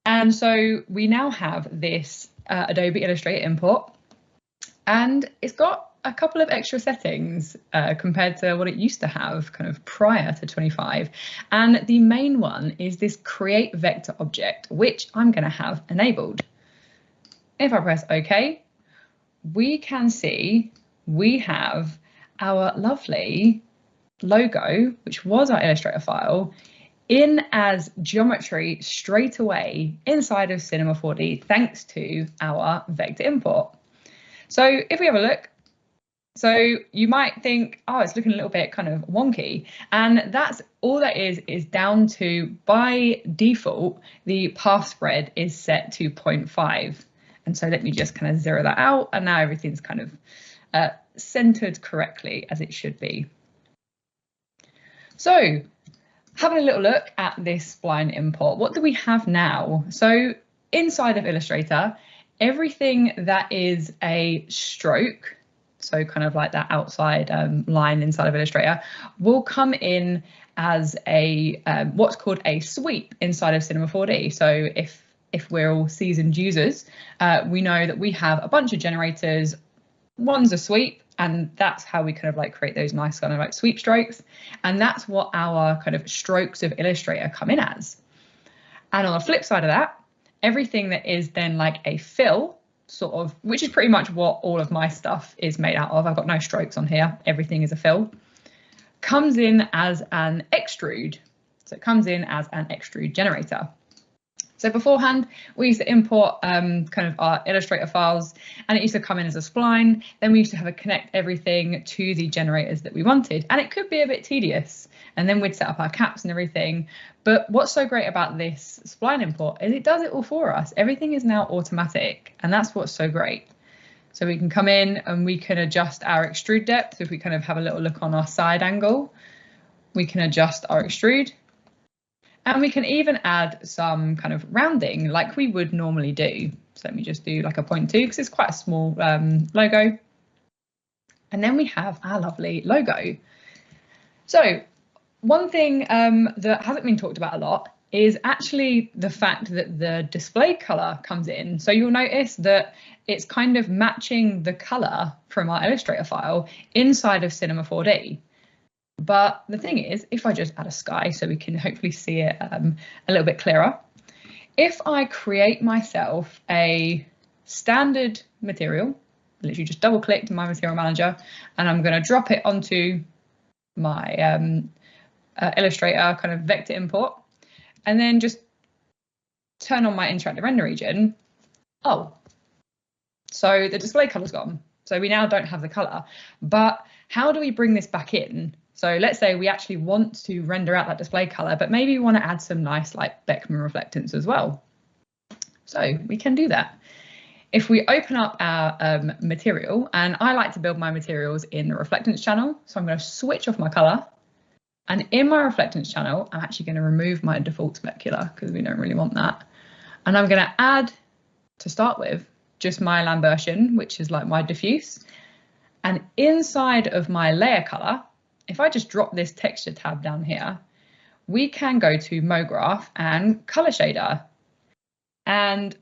And so we now have this Adobe Illustrator import. And it's got a couple of extra settings compared to what it used to have kind of prior to 25. And the main one is this create vector object, which I'm going to have enabled. If I press OK, we can see we have our lovely logo, which was our Illustrator file, in as geometry straight away inside of Cinema 4D, thanks to our vector import. So if we have a look, so you might think, oh, it's looking a little bit kind of wonky. And that's all that is down to, by default, the path spread is set to 0.5. And so let me just kind of zero that out. And now everything's kind of centered correctly as it should be. So having a little look at this Spline import, what do we have now? So inside of Illustrator, everything that is a stroke, so kind of like that outside line inside of Illustrator, will come in as a what's called a sweep inside of Cinema 4D. So if we're all seasoned users, we know that we have a bunch of generators. One's a sweep, and that's how we kind of like create those nice kind of like sweep strokes. And that's what our kind of strokes of Illustrator come in as. And on the flip side of that, everything that is then like a fill, sort of, which is pretty much what all of my stuff is made out of. I've got no strokes on here. Everything is a fill. Comes in as an extrude. So it comes in as an extrude generator. So beforehand, we used to import kind of our Illustrator files, and it used to come in as a spline. Then we used to have to connect everything to the generators that we wanted, and it could be a bit tedious. And then we'd set up our caps and everything. But what's so great about this spline import is it does it all for us. Everything is now automatic, and that's what's so great. So we can come in and we can adjust our extrude depth. If we kind of have a little look on our side angle, we can adjust our extrude. And we can even add some kind of rounding like we would normally do. So let me just do like a 0.2 because it's quite a small logo. And then we have our lovely logo. So one thing that hasn't been talked about a lot is actually the fact that the display color comes in. So you'll notice that it's kind of matching the color from our Illustrator file inside of Cinema 4D. But the thing is, if I just add a sky so we can hopefully see it a little bit clearer, if I create myself a standard material, literally just double click my material manager, and I'm going to drop it onto my Illustrator kind of vector import, and then just turn on my interactive render region. Oh, so the display color's gone. So we now don't have the color, but how do we bring this back in? So let's say we actually want to render out that display color, but maybe we want to add some nice like Beckman reflectance as well. So we can do that. If we open up our material, and I like to build my materials in the reflectance channel. So I'm going to switch off my color, and in my reflectance channel, I'm actually going to remove my default specular because we don't really want that. And I'm going to add, to start with, just my Lambertian, which is like my diffuse. And inside of my layer color, if I just drop this texture tab down here, we can go to MoGraph and color shader. And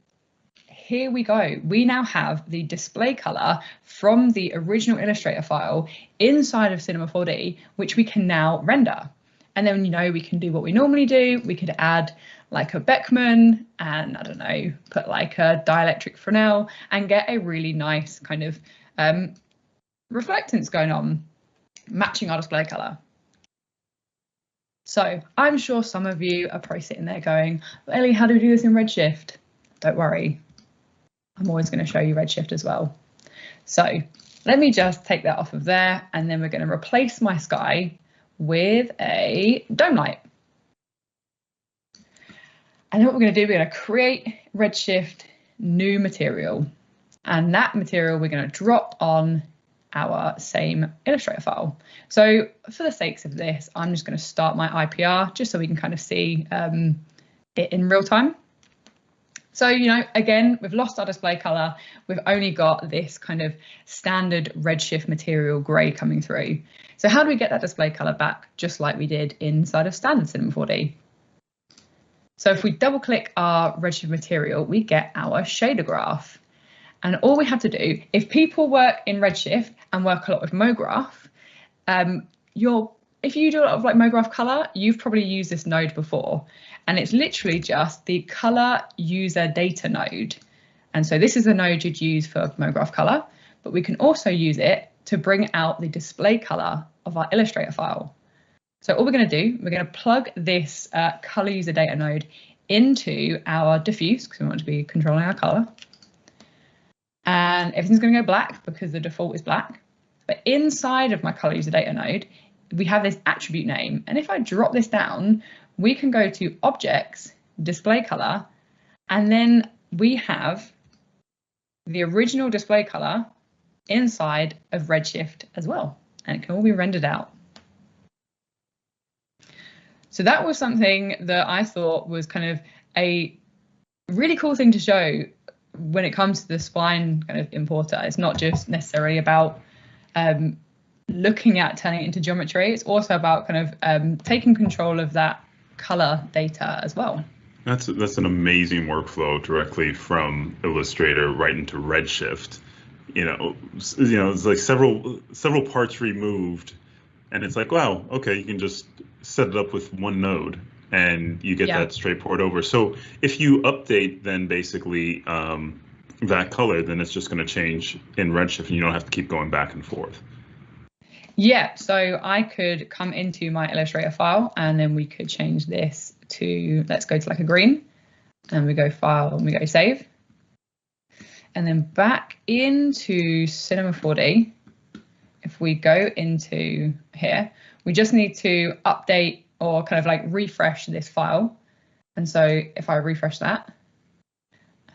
here we go. We now have the display color from the original Illustrator file inside of Cinema 4D, which we can now render. And then, you know, we can do what we normally do. We could add like a Beckman and, I don't know, put like a dielectric Fresnel and get a really nice kind of reflectance going on, matching our display color. So I'm sure some of you are probably sitting there going, well, Elly, how do we do this in Redshift? Don't worry, I'm always going to show you Redshift as well. So let me just take that off of there, and then we're going to replace my sky with a dome light. And then what we're going to do, we're going to create Redshift new material, and that material we're going to drop on our same Illustrator file. So for the sakes of this, I'm just going to start my IPR just so we can kind of see it in real time. So, you know, again, we've lost our display color. We've only got this kind of standard Redshift material gray coming through. So how do we get that display color back, just like we did inside of standard Cinema 4D? So if we double click our Redshift material, we get our shader graph. And all we have to do, if people work in Redshift and work a lot with MoGraph, if you do a lot of like MoGraph color, you've probably used this node before. And it's literally just the color user data node. And so this is the node you'd use for MoGraph color, but we can also use it to bring out the display color of our Illustrator file. So all we're going to do, we're going to plug this color user data node into our diffuse, because we want to be controlling our color. And everything's going to go black because the default is black. But inside of my color user data node, we have this attribute name. And if I drop this down, we can go to objects, display color, and then we have the original display color inside of Redshift as well. And it can all be rendered out. So that was something that I thought was kind of a really cool thing to show when it comes to the Spline kind of importer. It's not just necessarily about looking at turning it into geometry. It's also about kind of taking control of that color data as well. That's an amazing workflow directly from Illustrator right into Redshift. You know, it's like several parts removed, and it's like, wow, okay, you can just set it up with one node and you get that straight port over. So if you update then basically that color, then it's just going to change in Redshift and you don't have to keep going back and forth. Yeah, so I could come into my Illustrator file and then we could change this to, let's go to like a green, and we go file and we go save. And then back into Cinema 4D, if we go into here, we just need to update or kind of like refresh this file. And so if I refresh that,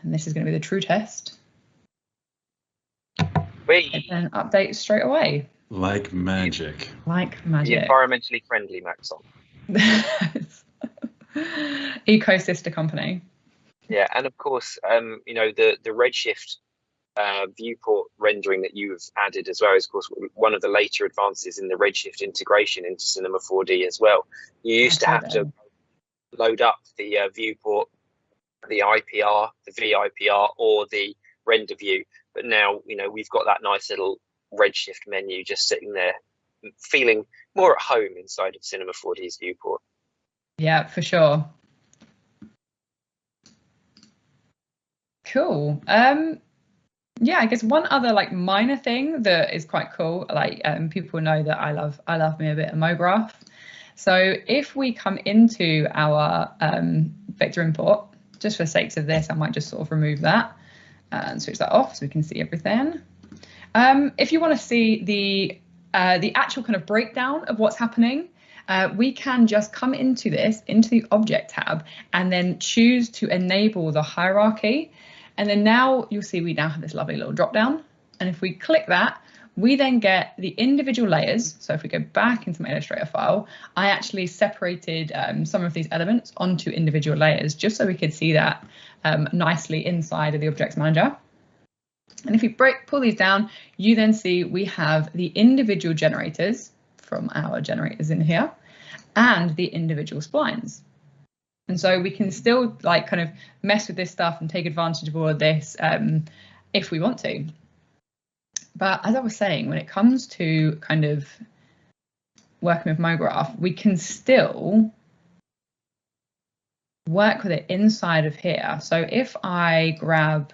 and this is going to be the true test, it then updates straight away. Like magic. Like magic. The environmentally friendly Maxon. Eco-sister company. Yeah, and of course, you know, the Redshift viewport rendering that you've added as well is, of course, one of the later advances in the Redshift integration into Cinema 4D as well. You used to have to load up the viewport, the IPR, the VIPR, or the render view, but now, you know, we've got that nice little Redshift menu just sitting there, feeling more at home inside of Cinema 4D's viewport. Yeah, for sure. Cool. Yeah, I guess one other like minor thing that is quite cool, like people know that I love me a bit of MoGraph. So if we come into our vector import, just for the sakes of this, I might just sort of remove that and switch that off so we can see everything. If you want to see the actual kind of breakdown of what's happening, we can just come into the object tab and then choose to enable the hierarchy. And then now you'll see we now have this lovely little drop down. And if we click that, we then get the individual layers. So if we go back into my Illustrator file, I actually separated some of these elements onto individual layers just so we could see that nicely inside of the Objects Manager. And if we pull these down, you then see we have the individual generators from our generators in here and the individual splines. And so we can still like kind of mess with this stuff and take advantage of all of this if we want to. But as I was saying, when it comes to kind of working with MoGraph, we can still work with it inside of here. So if I grab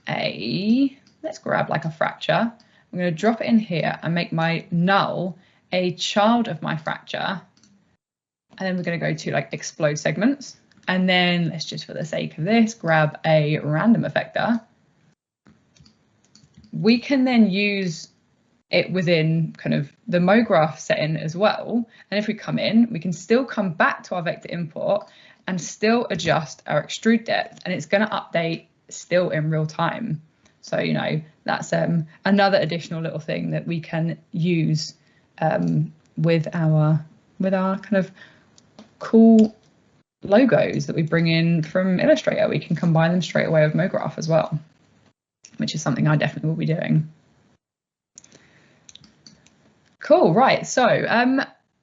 let's grab like a fracture, I'm going to drop it in here and make my null a child of my fracture. And then we're going to go to like explode segments. And then let's just, for the sake of this, grab a random effector. We can then use it within kind of the MoGraph setting as well. And if we come in, we can still come back to our vector import and still adjust our extrude depth, and it's going to update still in real time. So, you know, that's another additional little thing that we can use with our kind of cool logos that we bring in from Illustrator. We can combine them straight away with MoGraph as well, which is something I definitely will be doing. Cool, right, so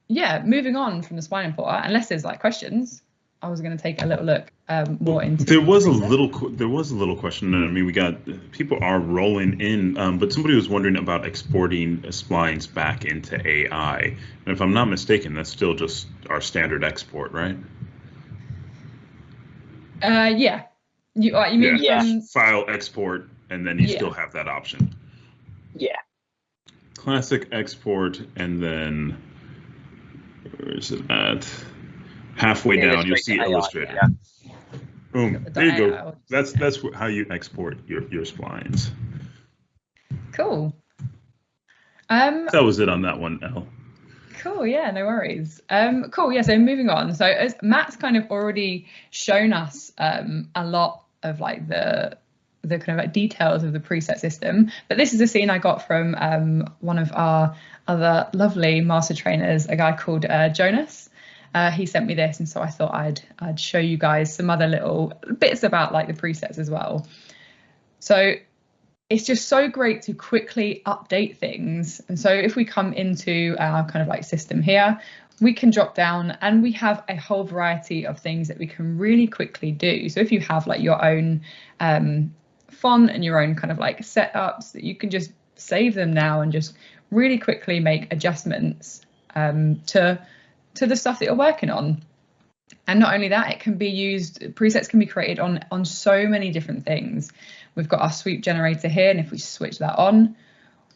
yeah, moving on from the spline importer, unless there's like questions, I was going to take a little look more into. There was a little question. I mean, we got people are rolling in, but somebody was wondering about exporting splines back into AI. And if I'm not mistaken, that's still just our standard export, right? Yeah. You mean Yeah. File export, and then you still have that option. Yeah. Classic export, and then where is it at? Halfway down, you'll see Illustrator. Yeah. Boom. There you go. That's how you export your splines. Cool. That was it on that one, Elle. Cool, yeah, no worries. Cool, yeah, so moving on. So as Matt's kind of already shown us a lot of like the kind of like details of the preset system, but this is a scene I got from one of our other lovely master trainers, a guy called Jonas. He sent me this, and so I thought I'd show you guys some other little bits about like the presets as well. So it's just so great to quickly update things. And so if we come into our kind of like system here, we can drop down and we have a whole variety of things that we can really quickly do. So if you have like your own font and your own kind of like setups, that you can just save them now and just really quickly make adjustments to the stuff that you're working on. And not only that, it can be used, presets can be created on so many different things. We've got our sweep generator here, and if we switch that on,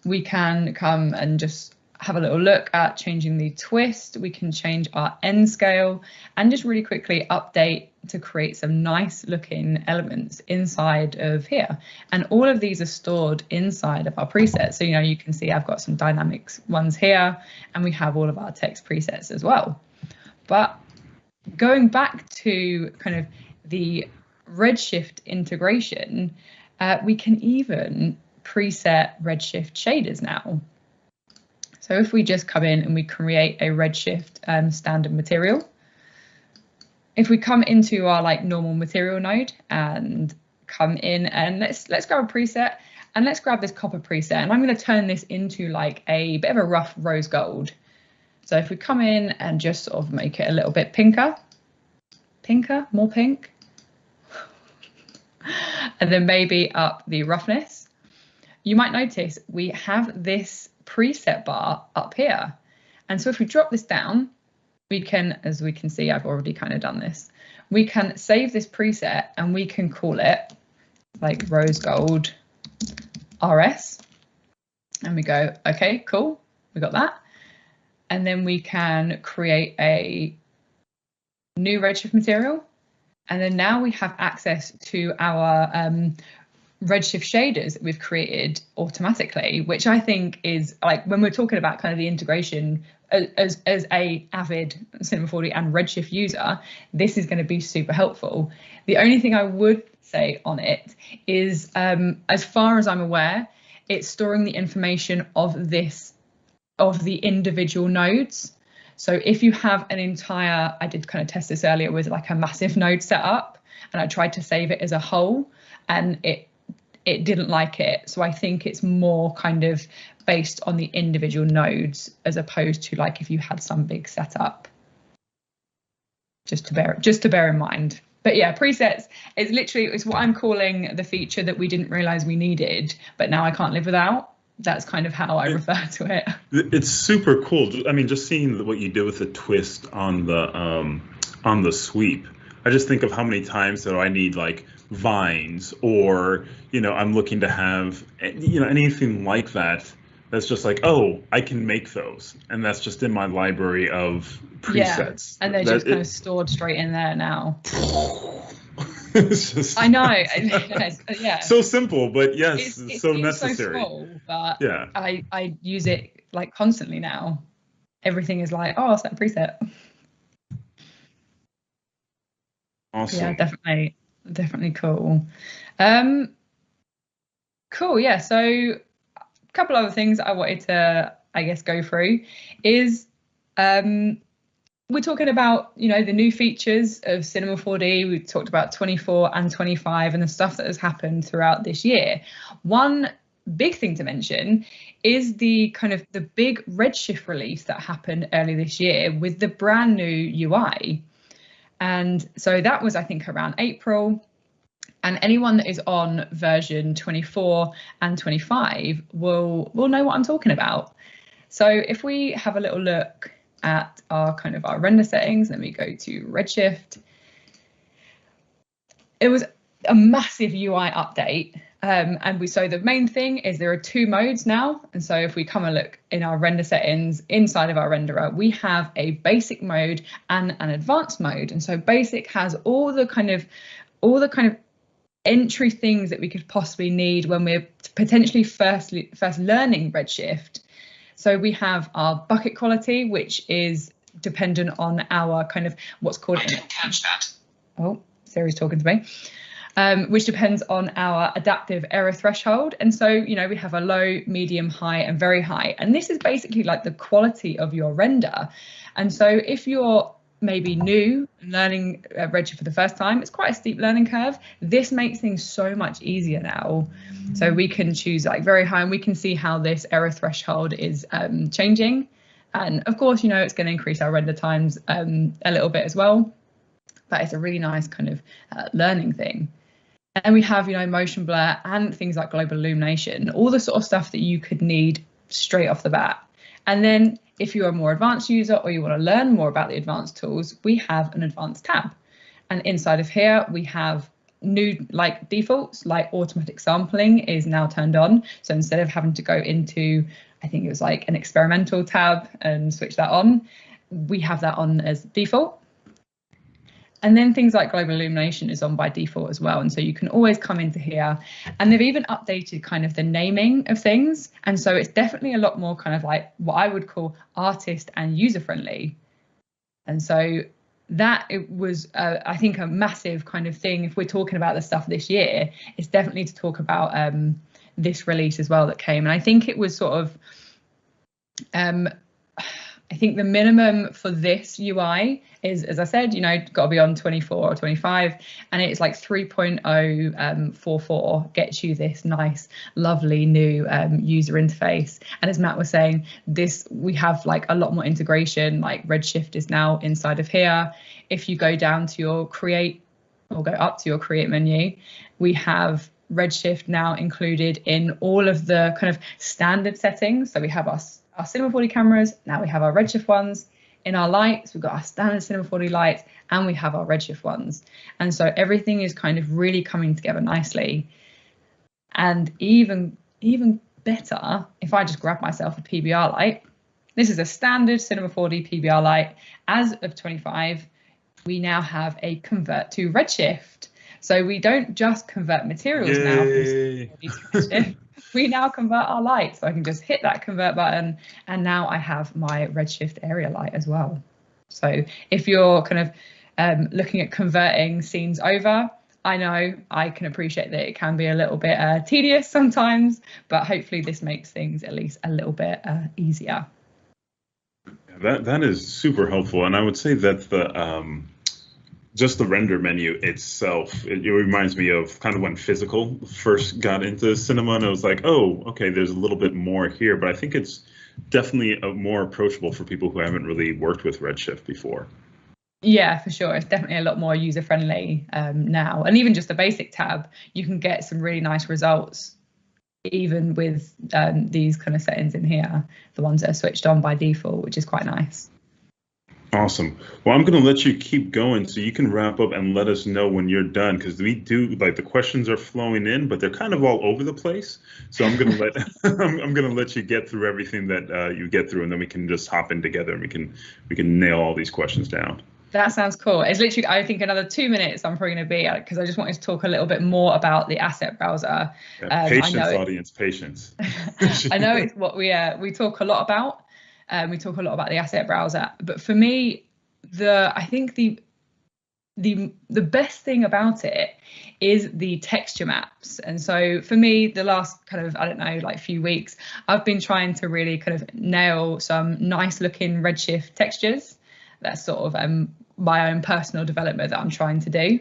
we can come and just have a little look at changing the twist. We can change our end scale and just really quickly update to create some nice looking elements inside of here. And all of these are stored inside of our presets. So, you know, you can see I've got some dynamics ones here, and we have all of our text presets as well. But going back to kind of the Redshift integration, we can even preset Redshift shaders now. So if we just come in and we create a Redshift standard material, if we come into our like normal material node and come in and let's grab a preset, and let's grab this copper preset, and I'm going to turn this into like a bit of a rough rose gold. So if we come in and just sort of make it a little bit pinker, more pink, and then maybe up the roughness, you might notice we have this preset bar up here. And so if we drop this down, we can, as we can see, I've already kind of done this, we can save this preset and we can call it like rose gold RS, and we go, okay, cool, we got that. And then we can create a new Redshift material, and then now we have access to our Redshift shaders that we've created automatically, which I think is like, when we're talking about kind of the integration as a avid Cinema 4D and Redshift user, this is going to be super helpful. The only thing I would say on it is, as far as I'm aware, it's storing the information of the individual nodes. So if you have an entire, I did kind of test this earlier with like a massive node set up, and I tried to save it as a whole, and it didn't like it. So I think it's more kind of based on the individual nodes as opposed to like if you had some big setup. Just to bear in mind. But yeah, presets is literally, it's what I'm calling the feature that we didn't realize we needed, but now I can't live without. that's kind of how I refer to it. It's super cool. I mean, just seeing what you did with the twist on the sweep. I just think of how many times that I need like vines, or I'm looking to have anything like that. That's just like, oh, I can make those, and that's just in my library of presets. Yeah, and they're just kind of stored straight in there now. It's just, I know. Yeah. So simple, but yes, it so seems necessary. So small, but yeah, I use it like constantly now. Everything is like, oh, I'll set a preset. Awesome. Yeah, definitely cool. Cool. Yeah. So a couple other things I wanted to, I guess, go through is we're talking about, the new features of Cinema 4D. We talked about 24 and 25 and the stuff that has happened throughout this year. One big thing to mention is the big Redshift release that happened early this year with the brand new UI. And so that was, I think, around April. And anyone that is on version 24 and 25 will know what I'm talking about. So if we have a little look at our render settings, then we go to Redshift. It was a massive UI update. So the main thing is there are two modes now. And so if we come and look in our render settings inside of our renderer, we have a basic mode and an advanced mode. And so basic has all the kind of entry things that we could possibly need when we're potentially first learning Redshift. So we have our bucket quality, which is dependent on our what's called. I didn't catch that. Oh, Siri's talking to me. Which depends on our adaptive error threshold. And so, we have a low, medium, high, and very high. And this is basically like the quality of your render. And so if you're maybe new, learning Redshift for the first time, it's quite a steep learning curve. This makes things so much easier now. So we can choose like very high, and we can see how this error threshold is changing. And of course, it's going to increase our render times a little bit as well. But it's a really nice learning thing. And we have, motion blur and things like global illumination, all the sort of stuff that you could need straight off the bat. And then if you're a more advanced user or you want to learn more about the advanced tools, we have an advanced tab. And inside of here, we have new defaults, like automatic sampling is now turned on. So instead of having to go into, I think it was like an experimental tab and switch that on, we have that on as default. And then things like global illumination is on by default as well. And so you can always come into here, and they've even updated the naming of things. And so it's definitely a lot more like what I would call artist and user friendly. And so that it was, I think, a massive thing. If we're talking about the stuff this year, it's definitely to talk about this release as well that came. And I think it was I think the minimum for this UI is, as I said, got to be on 24 or 25, and it's like 3.044 gets you this nice, lovely new user interface. And as Matt was saying, we have a lot more integration. Like Redshift is now inside of here. If you go down to your create or go up to your create menu, we have Redshift now included in all of the standard settings. So we have our Cinema 4D cameras, now we have our Redshift ones. In our lights, we've got our standard Cinema 4D lights, and we have our Redshift ones. And so everything is really coming together nicely. And even better, if I just grab myself a PBR light, this is a standard Cinema 4D PBR light. As of 25, we now have a convert to Redshift. So we don't just convert materials now from Cinema 4D to Redshift. We now convert our light. So I can just hit that convert button, and now I have my Redshift area light as well. So if you're looking at converting scenes over, I know I can appreciate that it can be a little bit tedious sometimes, but hopefully this makes things at least a little bit easier. That is super helpful. And I would say that just the render menu itself, it reminds me of when physical first got into cinema, and it was like, oh, okay, there's a little bit more here, but I think it's definitely more approachable for people who haven't really worked with Redshift before. Yeah, for sure. It's definitely a lot more user friendly now. And even just the basic tab, you can get some really nice results even with these kind of settings in here, the ones that are switched on by default, which is quite nice. Awesome. Well, I'm going to let you keep going so you can wrap up and let us know when you're done, because we do, like, the questions are flowing in, but they're kind of all over the place. So I'm going to let I'm going to let you get through everything that you get through, and then we can just hop in together and we can nail all these questions down. That sounds cool. It's literally, I think, another 2 minutes I'm probably going to be at, because I just wanted to talk a little bit more about the asset browser. Patience, audience, patience. I know it's what we talk a lot about. We talk a lot about the asset browser, but for me, I think the best thing about it is the texture maps. And so for me, the last kind of, I don't know, like few weeks, I've been trying to really kind of nail some nice looking Redshift textures. That's sort of my own personal development that I'm trying to do.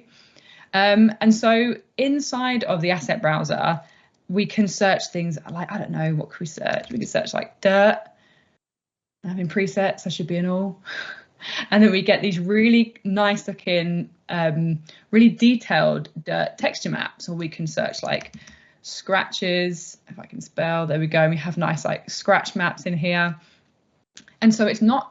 And so inside of the asset browser, we can search things like, I don't know, what could we search? We could search like dirt. Having presets, I should be in all. And then we get these really nice looking, really detailed dirt texture maps, or we can search like scratches, if I can spell, there we go. And we have nice like scratch maps in here. And so it's not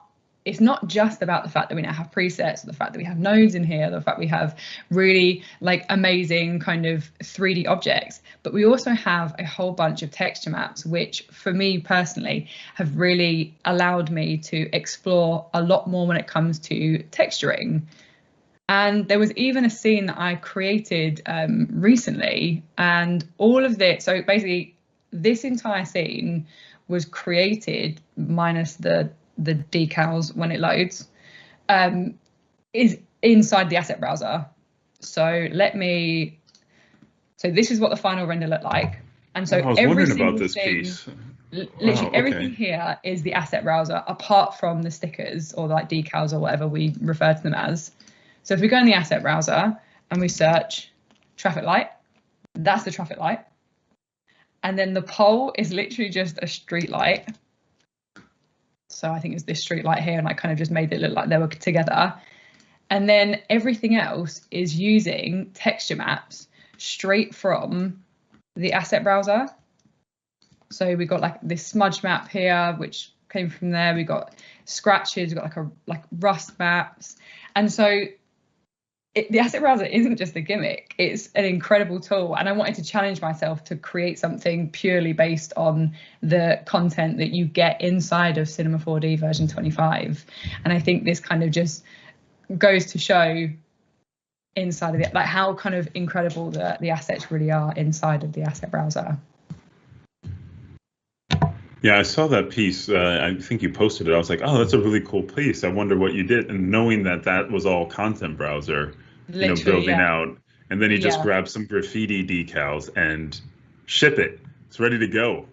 just about the fact that we now have presets, or the fact that we have nodes in here, the fact we have really like amazing kind of 3D objects, but we also have a whole bunch of texture maps, which for me personally have really allowed me to explore a lot more when it comes to texturing. And there was even a scene that I created recently, and all of this, so basically this entire scene was created minus the decals when it loads, is inside the asset browser. So this is what the final render looked like. And so I was wondering about this piece. Literally everything here is the asset browser, apart from the stickers or like decals or whatever we refer to them as. So if we go in the asset browser and we search traffic light, that's the traffic light. And then the pole is literally just a street light. So I think it's this street light here, and I kind of just made it look like they were together. And then everything else is using texture maps straight from the asset browser. So we got like this smudge map here, which came from there. We got scratches, we got like rust maps. And so the asset browser isn't just a gimmick, it's an incredible tool. And I wanted to challenge myself to create something purely based on the content that you get inside of Cinema 4D version 25. And I think this kind of just goes to show inside of it, like how kind of incredible the assets really are inside of the asset browser. Yeah, I saw that piece. I think you posted it. I was like, oh, that's a really cool piece. I wonder what you did. And knowing that that was all content browser, building out, and then you just grab some graffiti decals and ship it. It's ready to go.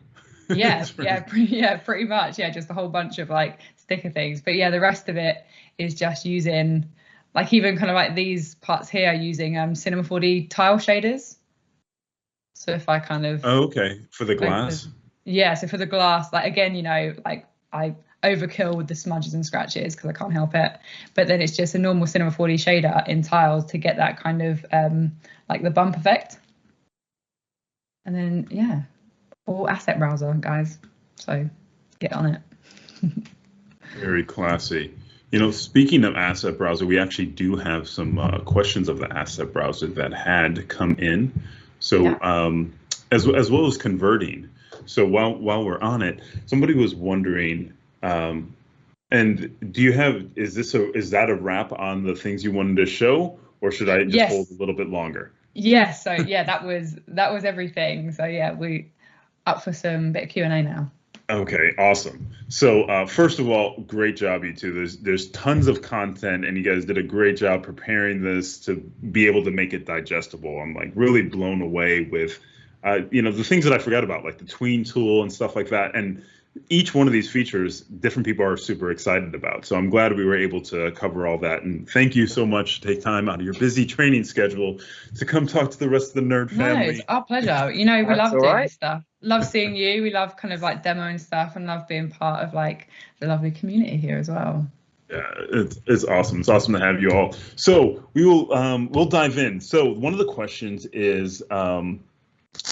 Yeah, pretty much. Yeah, just a whole bunch of like sticker things. But yeah, the rest of it is just using, like even kind of like these parts here, using Cinema 4D tile shaders. So if I kind of for the glass. Yeah, so for the glass, like again, you know, like I overkill with the smudges and scratches because I can't help it. But then it's just a normal Cinema 4D shader in tiles to get that kind of like the bump effect. And then, yeah, all asset browser, guys. So get on it. Very classy. You know, speaking of asset browser, we actually do have some questions of the asset browser that had come in. So as well as converting. So while we're on it, somebody was wondering, and do you have, is that a wrap on the things you wanted to show, or should I just hold a little bit longer? Yes. So yeah, that was everything. So yeah, we up for some bit of Q&A now. Okay, awesome. So first of all, great job, you two. There's tons of content, and you guys did a great job preparing this to be able to make it digestible. I'm like really blown away with the things that I forgot about, like the tween tool and stuff like that. And each one of these features, different people are super excited about. So I'm glad we were able to cover all that. And thank you so much to take time out of your busy training schedule to come talk to the rest of the nerd family. No, it's our pleasure. You know, we love doing this stuff. Love seeing you. We love kind of like demoing stuff, and love being part of like the lovely community here as well. Yeah, it's awesome. It's awesome to have you all. So we will we'll dive in. So one of the questions is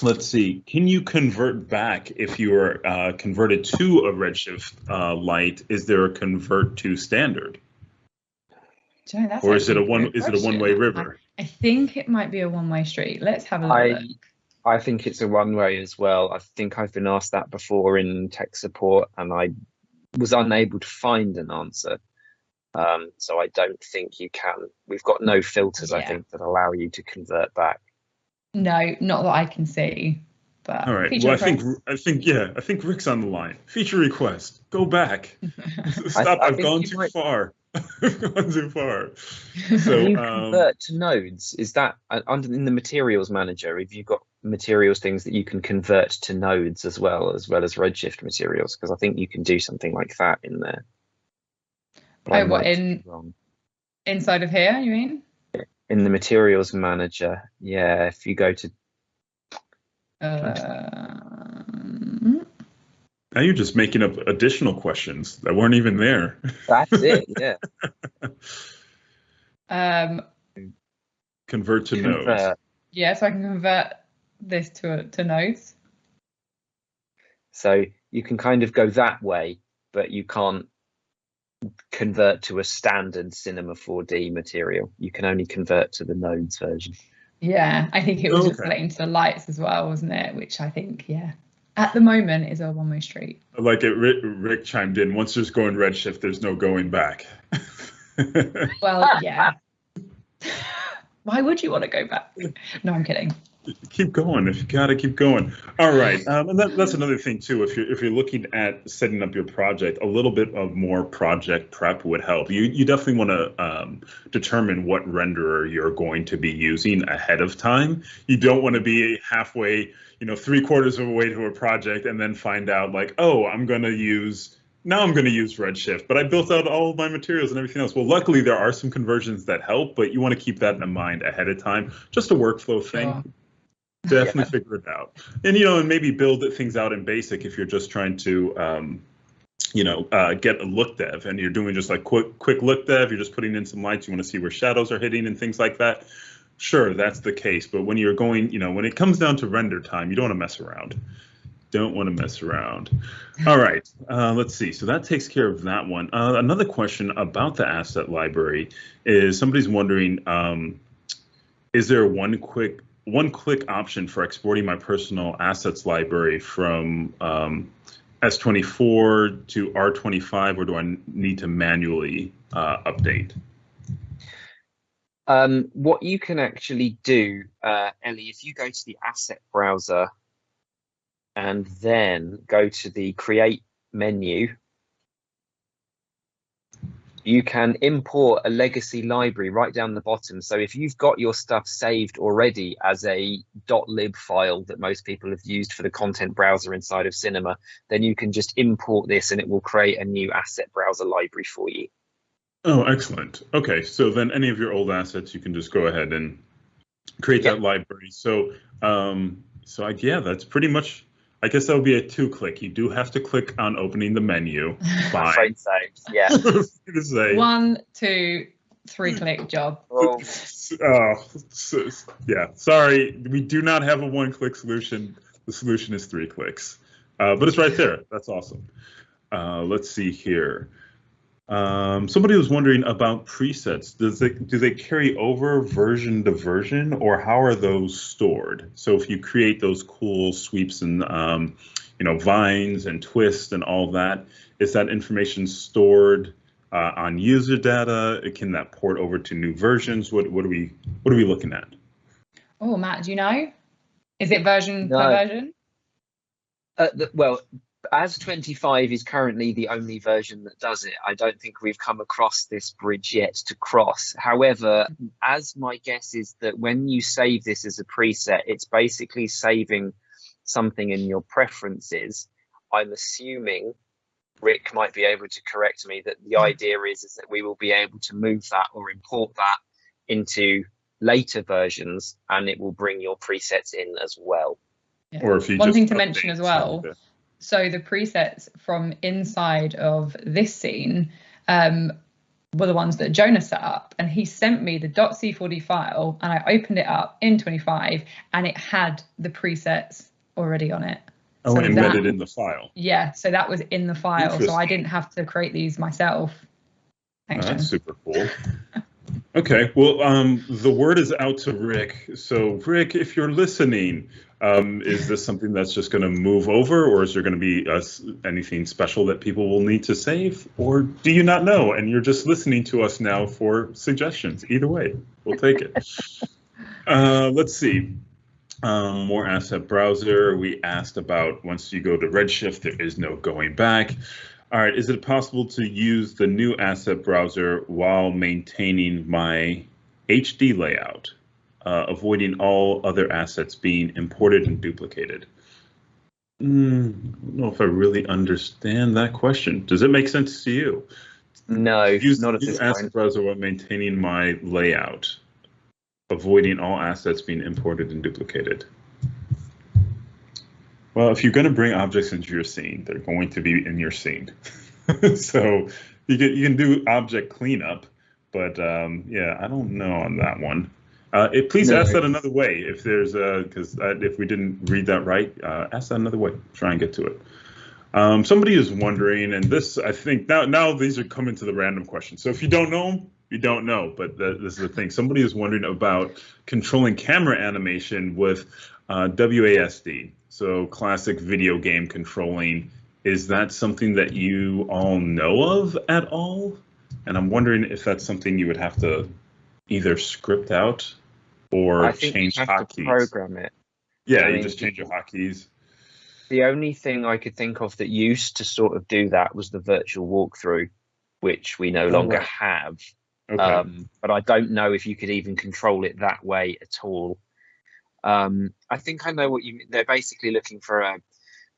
let's see. Can you convert back if you are converted to a Redshift light? Is there a convert to standard? Do you know, that's Or is it a actually a good one-way question. river? I think it might be a one-way street. Let's have a look. I think it's a one-way as well. I think I've been asked that before in tech support, and I was unable to find an answer. So I don't think you can. We've got no filters, I think, that allow you to convert back. No, not that I can see. But All right. Well, I think Rick's on the line. Feature request. Go back. Stop. I've gone too far. I've gone too far. So you convert to nodes. Is that in the materials manager? Have you got materials things that you can convert to nodes as well as Redshift materials? Because I think you can do something like that in there. But what inside of here? You mean? In the materials manager, yeah. If you go to now you're just making up additional questions that weren't even there. That's it, yeah. Convert to nodes. Yeah, so I can convert this to nodes. So you can kind of go that way, but you can't convert to a standard Cinema 4D material. You can only convert to the nodes version. Yeah, I think it was just relating to the lights as well, wasn't it? Which I think, yeah, at the moment is a one-way street. Like it, Rick chimed in, once there's going Redshift, there's no going back. Well, yeah. Why would you want to go back? No, I'm kidding. Keep going if you gotta keep going. All right, and that's another thing too. If you're looking at setting up your project, a little bit of more project prep would help. You definitely want to determine what renderer you're going to be using ahead of time. You don't want to be halfway, 3/4 of the way to a project and then find out like, oh, I'm going to use Redshift, but I built out all of my materials and everything else. Well, luckily there are some conversions that help, but you want to keep that in mind ahead of time. Just a workflow thing. Sure. Definitely figure it out, and maybe build things out in basic if you're just trying to get a look dev and you're doing just like quick look dev. You're just putting in some lights. You want to see where shadows are hitting and things like that. Sure, that's the case. But when you're going, when it comes down to render time, you don't want to mess around. Don't want to mess around. All right, let's see. So that takes care of that one. Another question about the asset library is somebody's wondering, is there one-click option for exporting my personal assets library from S24 to R25, or do I need to manually update? What you can actually do, Elly, if you go to the asset browser and then go to the create menu, you can import a legacy library right down the bottom. So if you've got your stuff saved already as a .lib file that most people have used for the content browser inside of Cinema, then you can just import this and it will create a new asset browser library for you. Oh, excellent. Okay, so then any of your old assets, you can just go ahead and create that library. So, that's pretty much. I guess that would be a 2-click. You do have to click on opening the menu. Fine. I'm afraid so. Yeah. 1, 2, 3-click job. Oh. Yeah. Sorry, we do not have a 1-click solution. The solution is 3 clicks, but it's right there. That's awesome. Let's see here. Somebody was wondering about presets. Do they carry over version to version, or how are those stored? So if you create those cool sweeps and vines and twists and all that, is that information stored on user data? Can that port over to new versions? What are we looking at? Oh, Matt, do you know? Is it version per version? Well, S25 is currently the only version that does it. I don't think we've come across this bridge yet to cross. However, as my guess is that when you save this as a preset, it's basically saving something in your preferences. I'm assuming, Rick might be able to correct me, that the idea is that we will be able to move that or import that into later versions, and it will bring your presets in as well. Yeah. Or if you one thing to mention as well. So the presets from inside of this scene, were the ones that Jonah set up, and he sent me the .c4d file, and I opened it up in 25, and it had the presets already on it. Oh, so embedded in the file. Yeah, so that was in the file, so I didn't have to create these myself. Thanks, that's super cool. Okay, well, the word is out to Rick. So, Rick, if you're listening, is this something that's just going to move over, or is there going to be anything special that people will need to save, or do you not know and you're just listening to us now for suggestions? Either way, we'll take it. Let's see. More asset browser. We asked about once you go to Redshift, there is no going back. All right, is it possible to use the new asset browser while maintaining my HD layout, avoiding all other assets being imported and duplicated? I don't know if I really understand that question. Does it make sense to you? No, use not at this asset point. browser while maintaining my layout, avoiding all assets being imported and duplicated. Well, if you're going to bring objects into your scene, they're going to be in your scene. So you can do object cleanup, but yeah, I don't know on that one. Please ask that another way if there's because if we didn't read that right, ask that another way. Try and get to it. Somebody is wondering, and this I think now these are coming to the random questions. So if you don't know them, you don't know. But this is the thing. Somebody is wondering about controlling camera animation with WASD. So classic video game controlling. Is that something that you all know of at all? And I'm wondering if that's something you would have to either script out or change hotkeys. To program it. Yeah, you just change your hotkeys. The only thing I could think of that used to sort of do that was the virtual walkthrough, which we no longer have. Okay. But I don't know if you could even control it that way at all. I think I know what you mean. They're basically looking for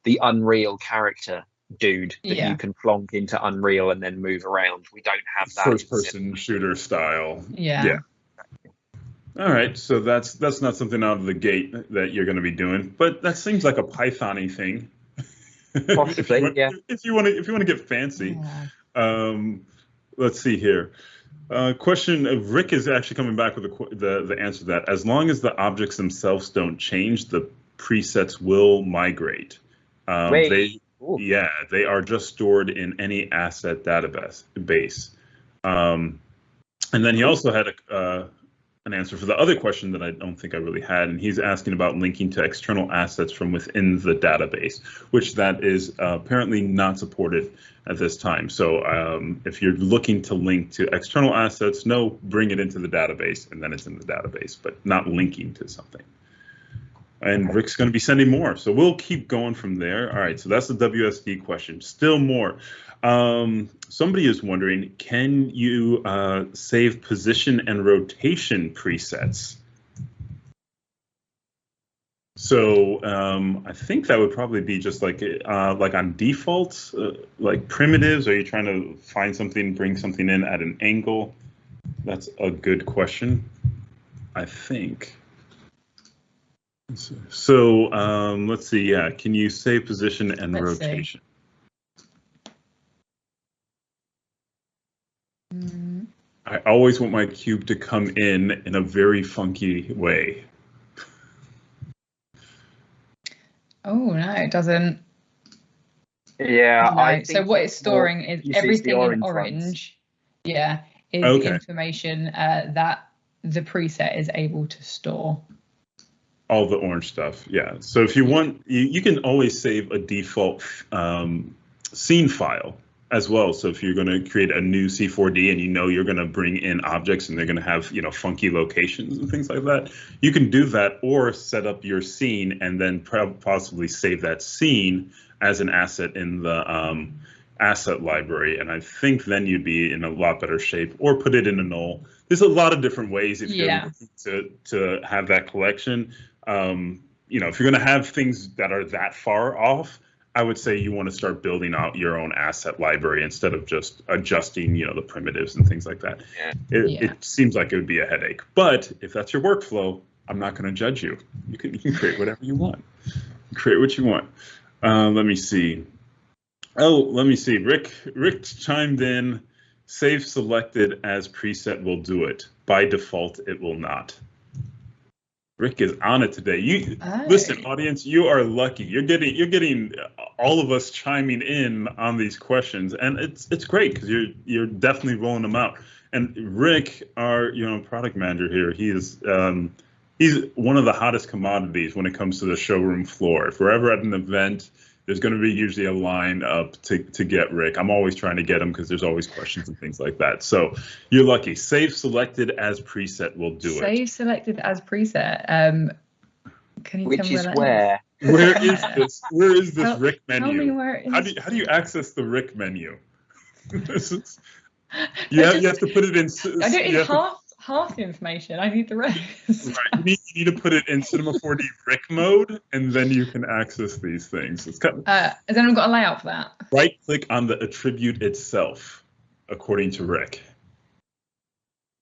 the Unreal character dude that you can plonk into Unreal and then move around. We don't have that. First-person shooter style. Yeah. All right, so that's not something out of the gate that you're going to be doing, but that seems like a Python-y thing. Possibly, if you want to get fancy. Yeah. Let's see here. Question of Rick is actually coming back with the answer to that. As long as the objects themselves don't change, the presets will migrate. They are just stored in any asset database. And then he also had an answer for the other question that I don't think I really had, and he's asking about linking to external assets from within the database, which that is apparently not supported at this time. So if you're looking to link to external assets, no, bring it into the database, and then it's in the database, but not linking to something. And Rick's going to be sending more, so we'll keep going from there. All right, so that's the WSD question. Still more. Somebody is wondering, can you save position and rotation presets? So I think that would probably be just like on default, like primitives. Are you trying to find something, bring something in at an angle? That's a good question, I think. So let's see. Yeah, can you save position and rotation? I always want my cube to come in a very funky way. Oh no, it doesn't. Yeah, no. I think so what it's storing is everything in orange. Ones. Yeah, is the information that the preset is able to store. All the orange stuff, yeah. So if you want, you can always save a default scene file as well. So if you're going to create a new C4D and you know you're going to bring in objects and they're going to have, you know, funky locations and things like that, you can do that or set up your scene and then possibly save that scene as an asset in the asset library. And I think then you'd be in a lot better shape, or put it in a null. There's a lot of different ways if you're looking to have that collection. You know, if you're going to have things that are that far off, I would say you want to start building out your own asset library instead of just adjusting, you know, the primitives and things like that. It seems like it would be a headache. But if that's your workflow, I'm not going to judge you. You can create whatever you want. Create what you want. Let me see. Oh, let me see. Rick chimed in Save selected as preset will do it. By default, it will not. Rick is on it today. Listen, audience, you are lucky. You're getting all of us chiming in on these questions, and it's great because you're definitely rolling them out. And Rick, our product manager here, he's one of the hottest commodities when it comes to the showroom floor. If we're ever at an event, there's going to be usually a line up to get Rick. I'm always trying to get him because there's always questions and things like that. So you're lucky. Save selected as preset will do it. Save selected as preset. Can you tell me where? Where is this? Where is this Rick menu? Tell me where it is. How do you access the Rick menu? You have to put it in. I don't need half the information. I need the rest. Right. You need to put it in Cinema 4D Rick mode, and then you can access these things. It's kind of, has anyone got a layout for that? Right click on the attribute itself, according to Rick.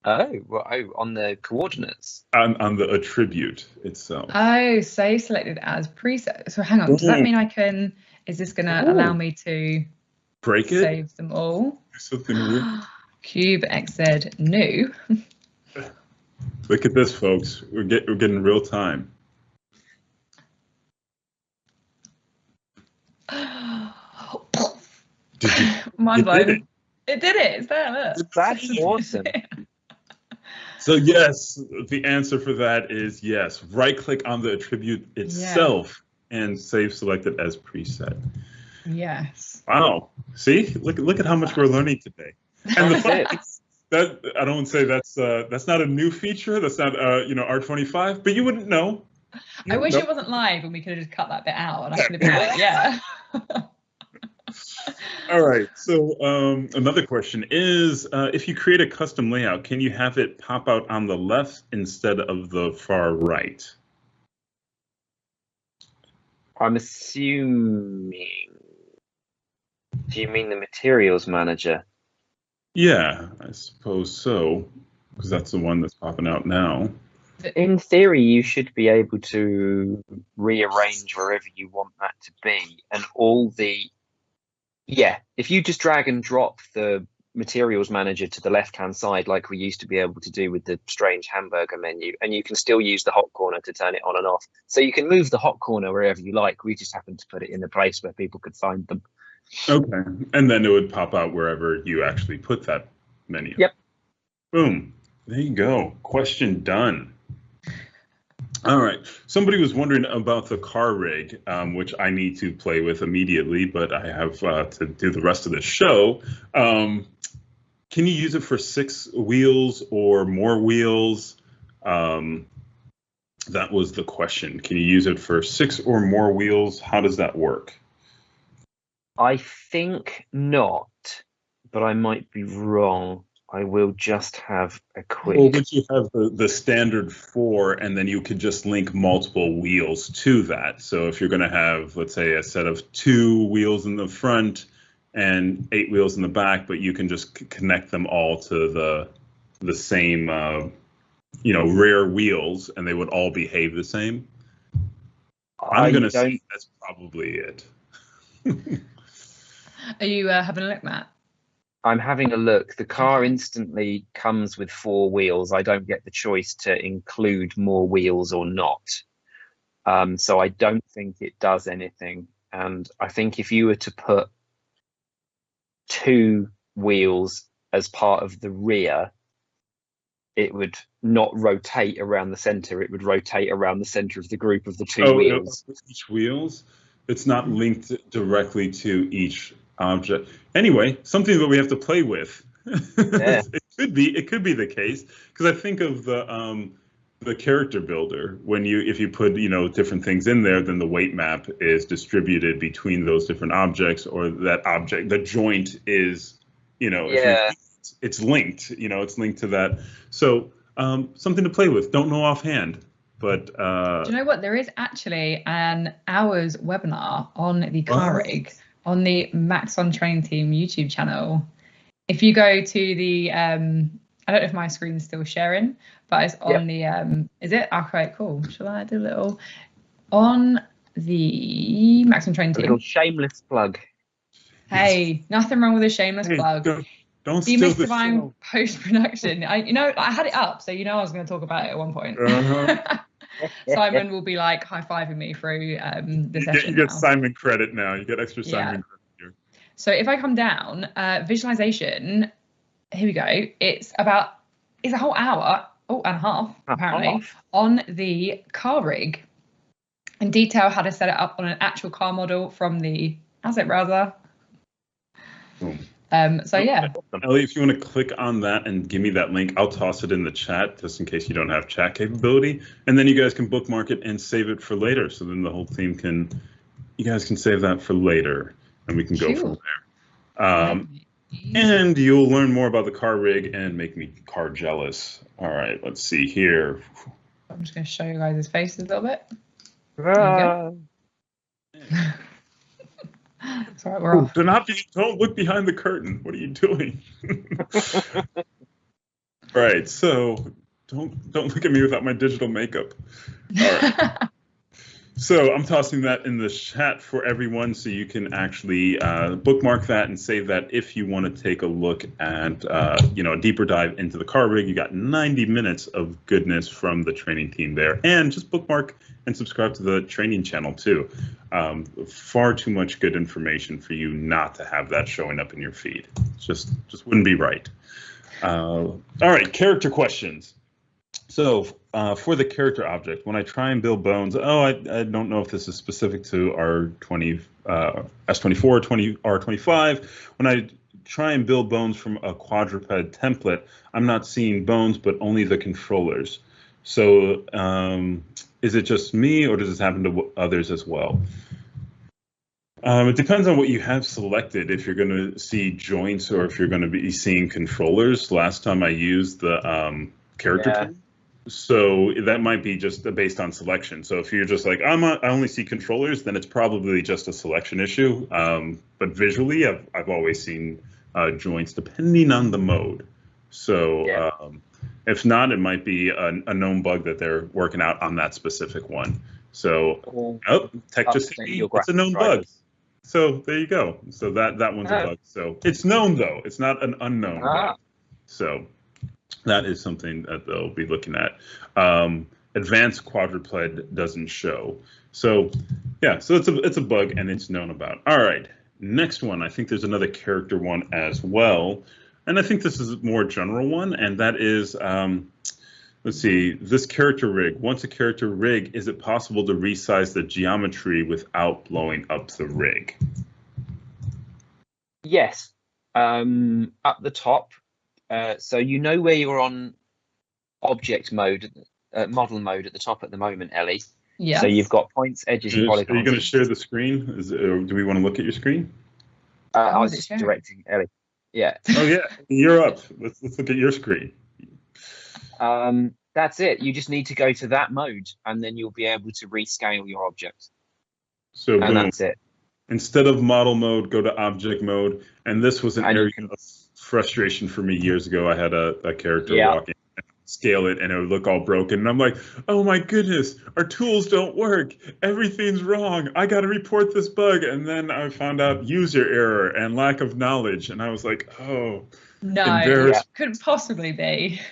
Oh, on the coordinates. On the attribute itself. Oh, save selected as preset. So hang on, does that mean I can? Is this going to allow me to break it? Save them all. Do something weird. Cube XZ new. Look at this, folks. We're getting real time. Mind blown. It did it. It's there. Look. That's awesome. So yes, the answer for that is yes. Right click on the attribute itself and save selected as preset. Yes. Wow. See, look at how much we're learning today. And the fun that I don't say that's not a new feature. That's not R25, but you wouldn't know. I wish it wasn't live and we could have just cut that bit out and I could have been like, yeah. All right. So another question is, if you create a custom layout, can you have it pop out on the left instead of the far right? I'm assuming. Do you mean the materials manager? Yeah, I suppose so, because that's the one that's popping out now. In theory, you should be able to rearrange wherever you want that to be, and all the if you just drag and drop the materials manager to the left-hand side, like we used to be able to do with the strange hamburger menu, and you can still use the hot corner to turn it on and off. So you can move the hot corner wherever you like. We just happened to put it in the place where people could find them. Okay, and then it would pop out wherever you actually put that menu. Yep. Boom. There you go. Question done. All right. Somebody was wondering about the car rig, which I need to play with immediately, but I have to do the rest of the show. Can you use it for 6 wheels or more wheels? That was the question. Can you use it for 6 or more wheels? How does that work? I think not, but I might be wrong. I will just have a quick. Well, would you have the standard 4, and then you could just link multiple wheels to that? So if you're going to have, let's say, a set of 2 wheels in the front and 8 wheels in the back, but you can just connect them all to the same, rear wheels, and they would all behave the same. I'm going to say that's probably it. Are you having a look, Matt? I'm having a look. The car instantly comes with 4 wheels. I don't get the choice to include more wheels or not. So I don't think it does anything. And I think if you were to put 2 wheels as part of the rear, it would not rotate around the center. It would rotate around the center of the group of the 2 wheels. Each wheels? It's not linked directly to each object. Anyway, something that we have to play with. Yeah. It could be the case, because I think of the character builder. If you put different things in there, then the weight map is distributed between those different objects, or that object, the joint is it's linked. It's linked to that. So something to play with. Don't know offhand. But do you know what? There is actually an hours webinar on the car rig on the Maxon Training Team YouTube channel. If you go to the, I don't know if my screen's still sharing, but it's on the, is it? Okay, cool. Shall I do a little, on the Maxon Training Team. A little shameless plug. Hey, nothing wrong with a shameless plug. Don't steal the show. Post-production. I had it up, so I was going to talk about it at one point. Simon will be like high-fiving me through the session. You get Simon credit now. You get extra Simon credit here. So if I come down, visualization, here we go. It's a whole hour, and a half, apparently, on the car rig. In detail, how to set it up on an actual car model from the asset browser. So yeah. Ellie, if you want to click on that and give me that link, I'll toss it in the chat just in case you don't have chat capability. And then you guys can bookmark it and save it for later. So then the whole team you guys can save that for later and we can go from there. And you'll learn more about the car rig and make me car jealous. All right, let's see here. I'm just going to show you guys his face a little bit. Sorry, we're off. Don't look behind the curtain. What are you doing? Right, so don't look at me without my digital makeup. All right. So I'm tossing that in the chat for everyone so you can actually bookmark that and save that if you want to take a look at a deeper dive into the car rig. You got 90 minutes of goodness from the training team there, and just bookmark and subscribe to the training channel too. Far too much good information for you not to have that showing up in your feed. Just wouldn't be right. All right, character questions. So for the character object, when I try and build bones, I don't know if this is specific to S24 or R25. When I try and build bones from a quadruped template, I'm not seeing bones, but only the controllers. So is it just me, or does this happen to others as well? It depends on what you have selected, if you're going to see joints or if you're going to be seeing controllers. Last time I used the character tool. So that might be just based on selection. So if you're just like, I only see controllers, then it's probably just a selection issue. But visually, I've always seen joints depending on the mode. So if not, it might be a known bug that they're working out on that specific one. So, tech just hit me. It's a known bug. So there you go. So that one's a bug. So it's known though. It's not an unknown bug. So that is something that they'll be looking at. Advanced quadruped doesn't show. So yeah, so it's a bug and it's known about. All right, next one. I think there's another character one as well. And I think this is a more general one, and that is, let's see, this character rig. Once a character rig, is it possible to resize the geometry without blowing up the rig? Yes, up the top. So where you're on object mode, model mode at the top at the moment, Ellie. Yeah. So you've got points, edges, and polygons. Are you going to share the screen? Do we want to look at your screen? I was just directing Ellie. Yeah. Oh yeah, you're up. Let's look at your screen. That's it. You just need to go to that mode, and then you'll be able to rescale your object. So and that's it. Instead of model mode, go to object mode. And this was an area of frustration for me years ago. I had a character walking, scale it, and it would look all broken. And I'm like, oh my goodness, our tools don't work. Everything's wrong. I got to report this bug. And then I found out user error and lack of knowledge. And I was like, oh, no, couldn't possibly be.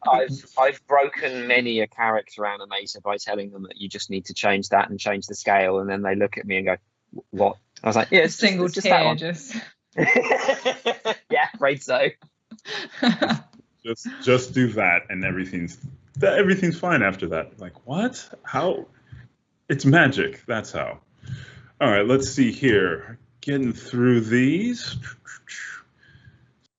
I've broken many a character animator by telling them that you just need to change that and change the scale, and then they look at me and go, "What?" I was like, "Yeah, it's single just tear, that one." just yeah, afraid so. just do that, and everything's fine after that. Like, what? How? It's magic. That's how. All right, let's see here. Getting through these.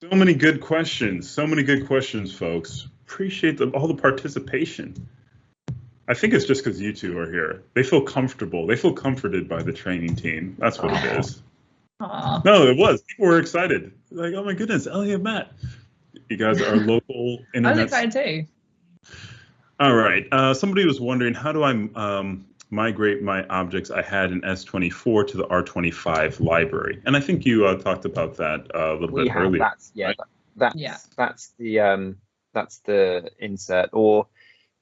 So many good questions. So many good questions, folks. Appreciate all the participation. I think it's just because you two are here. They feel comfortable. They feel comforted by the training team. That's what it is. Aww. No, it was. People were excited. Like, oh my goodness, Elly and Matt. You guys are local internet. I was excited too. All right. Somebody was wondering, how do I migrate my objects I had in S24 to the R25 library? And I think you talked about that a little bit earlier. That's the insert. Or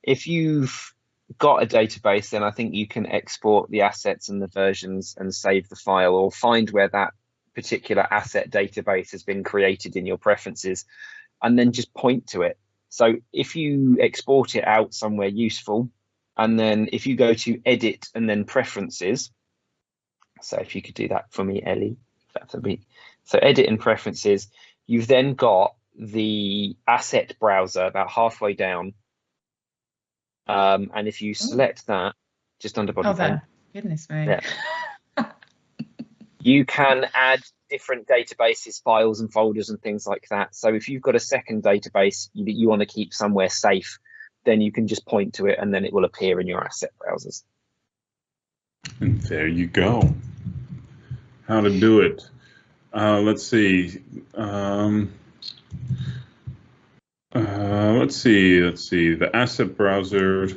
if you've got a database, then I think you can export the assets and the versions and save the file, or find where that particular asset database has been created in your preferences, and then just point to it. So if you export it out somewhere useful, and then if you go to edit and then preferences, so if you could do that for me, Elly, that's a bit. So edit and preferences, you've then got the asset browser about halfway down. And if you select that, just under body frame. Goodness me. Yeah. You can add different databases, files and folders and things like that. So if you've got a second database that you want to keep somewhere safe, then you can just point to it and then it will appear in your asset browsers. And there you go. How to do it. Let's see. Let's see. The asset browser.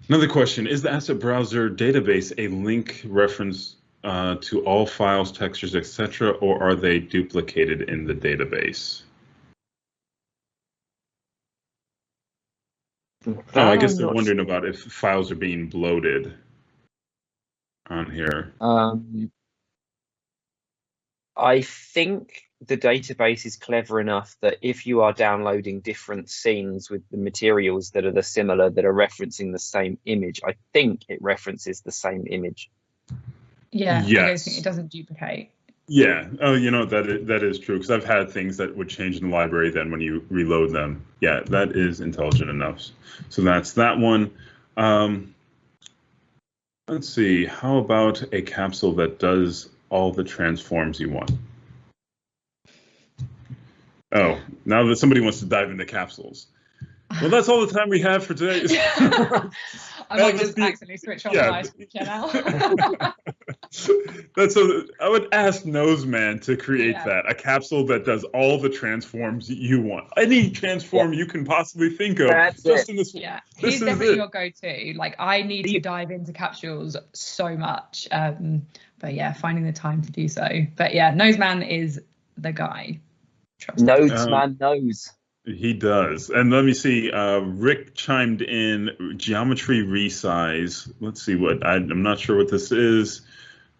Another question, is the asset browser database a link reference to all files, textures, etc., or are they duplicated in the database? Oh, I guess they're wondering about if files are being bloated on here. I think the database is clever enough that if you are downloading different scenes with the materials that are similar, that are referencing the same image, I think it references the same image. Yeah, yes. I don't think it doesn't duplicate. Yeah, oh, you know, that is true, because I've had things that would change in the library then when you reload them. Yeah, that is intelligent enough. So that's that one. Let's see, how about a capsule that does all the transforms you want? Oh, now that somebody wants to dive into capsules. Well, that's all the time we have for today. I might just accidentally switch off my channel. I would ask Noseman to create that, a capsule that does all the transforms you want. Any transform you can possibly think of. That's just it. in this. Yeah, this he's definitely your go-to. Like, I need to dive into capsules so much. But yeah, finding the time to do so. But yeah, Noseman is the guy. Noseman knows. He does. And let me see, Rick chimed in geometry resize. Let's see what, I'm not sure what this is,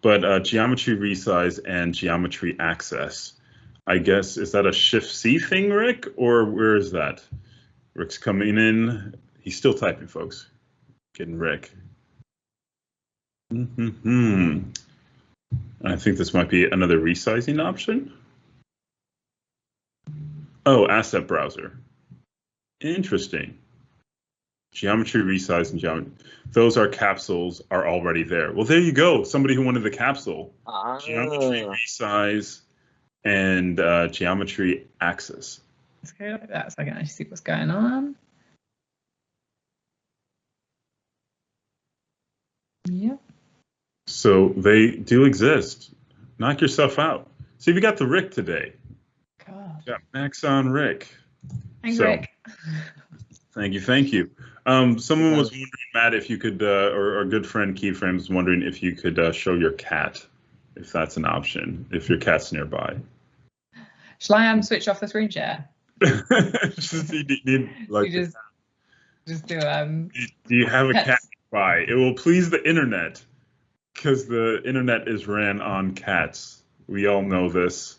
but geometry resize and geometry access. I guess, is that a Shift-C thing, Rick? Or where is that? Rick's coming in. He's still typing, folks. Getting Rick. I think this might be another resizing option. Oh, asset browser. Interesting. Geometry resize and geometry. Those are capsules are already there. Well, there you go. Somebody who wanted the capsule. Geometry resize and geometry access. Let's go like that so I can actually see what's going on. Yep. So they do exist. Knock yourself out. See, we got the Rick today. God. Got Maxon Rick. Thanks, Rick. Thank you. Someone was wondering, Matt, if you could, or our good friend Keyframe was wondering if you could show your cat, if that's an option, if your cat's nearby. Shall I switch off the screen share? Just do Do you have a cat nearby? It will please the internet, because the internet is ran on cats. We all know this.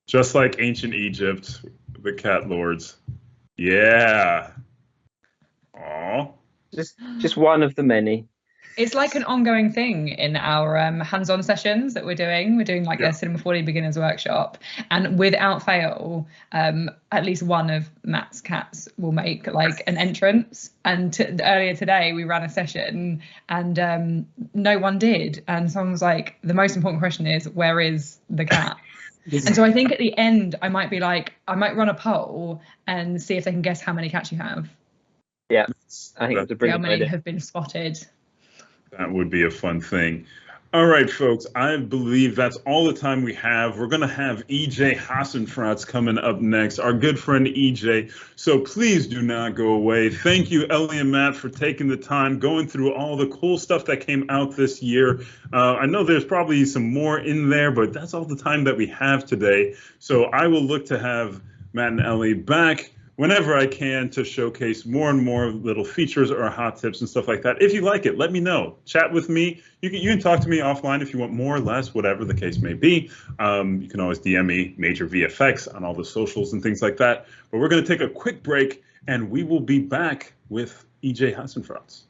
Just like ancient Egypt, the cat lords. Yeah. Aw. Just one of the many. It's like an ongoing thing in our hands-on sessions that we're doing. We're doing like a Cinema 4D beginners workshop, and without fail, at least one of Matt's cats will make like an entrance. And earlier today, we ran a session, and no one did. And someone was like, "The most important question is, where is the cat?" And so I think at the end, I might run a poll and see if they can guess how many cats you have. Yeah, I think that's a brilliant idea. How many idea. have been spotted? That would be a fun thing. All right, folks, I believe that's all the time we have. We're going to have EJ Hassenfratz coming up next, our good friend EJ. So please do not go away. Thank you, Elly and Matt, for taking the time, going through all the cool stuff that came out this year. I know there's probably some more in there, but that's all the time that we have today. So I will look to have Matt and Elly back whenever I can to showcase more and more little features or hot tips and stuff like that. If you like it, let me know. Chat with me. You can talk to me offline if you want more or less, whatever the case may be. You can always DM me, Major VFX, on all the socials and things like that. But we're going to take a quick break, and we will be back with EJ Hassenfratz.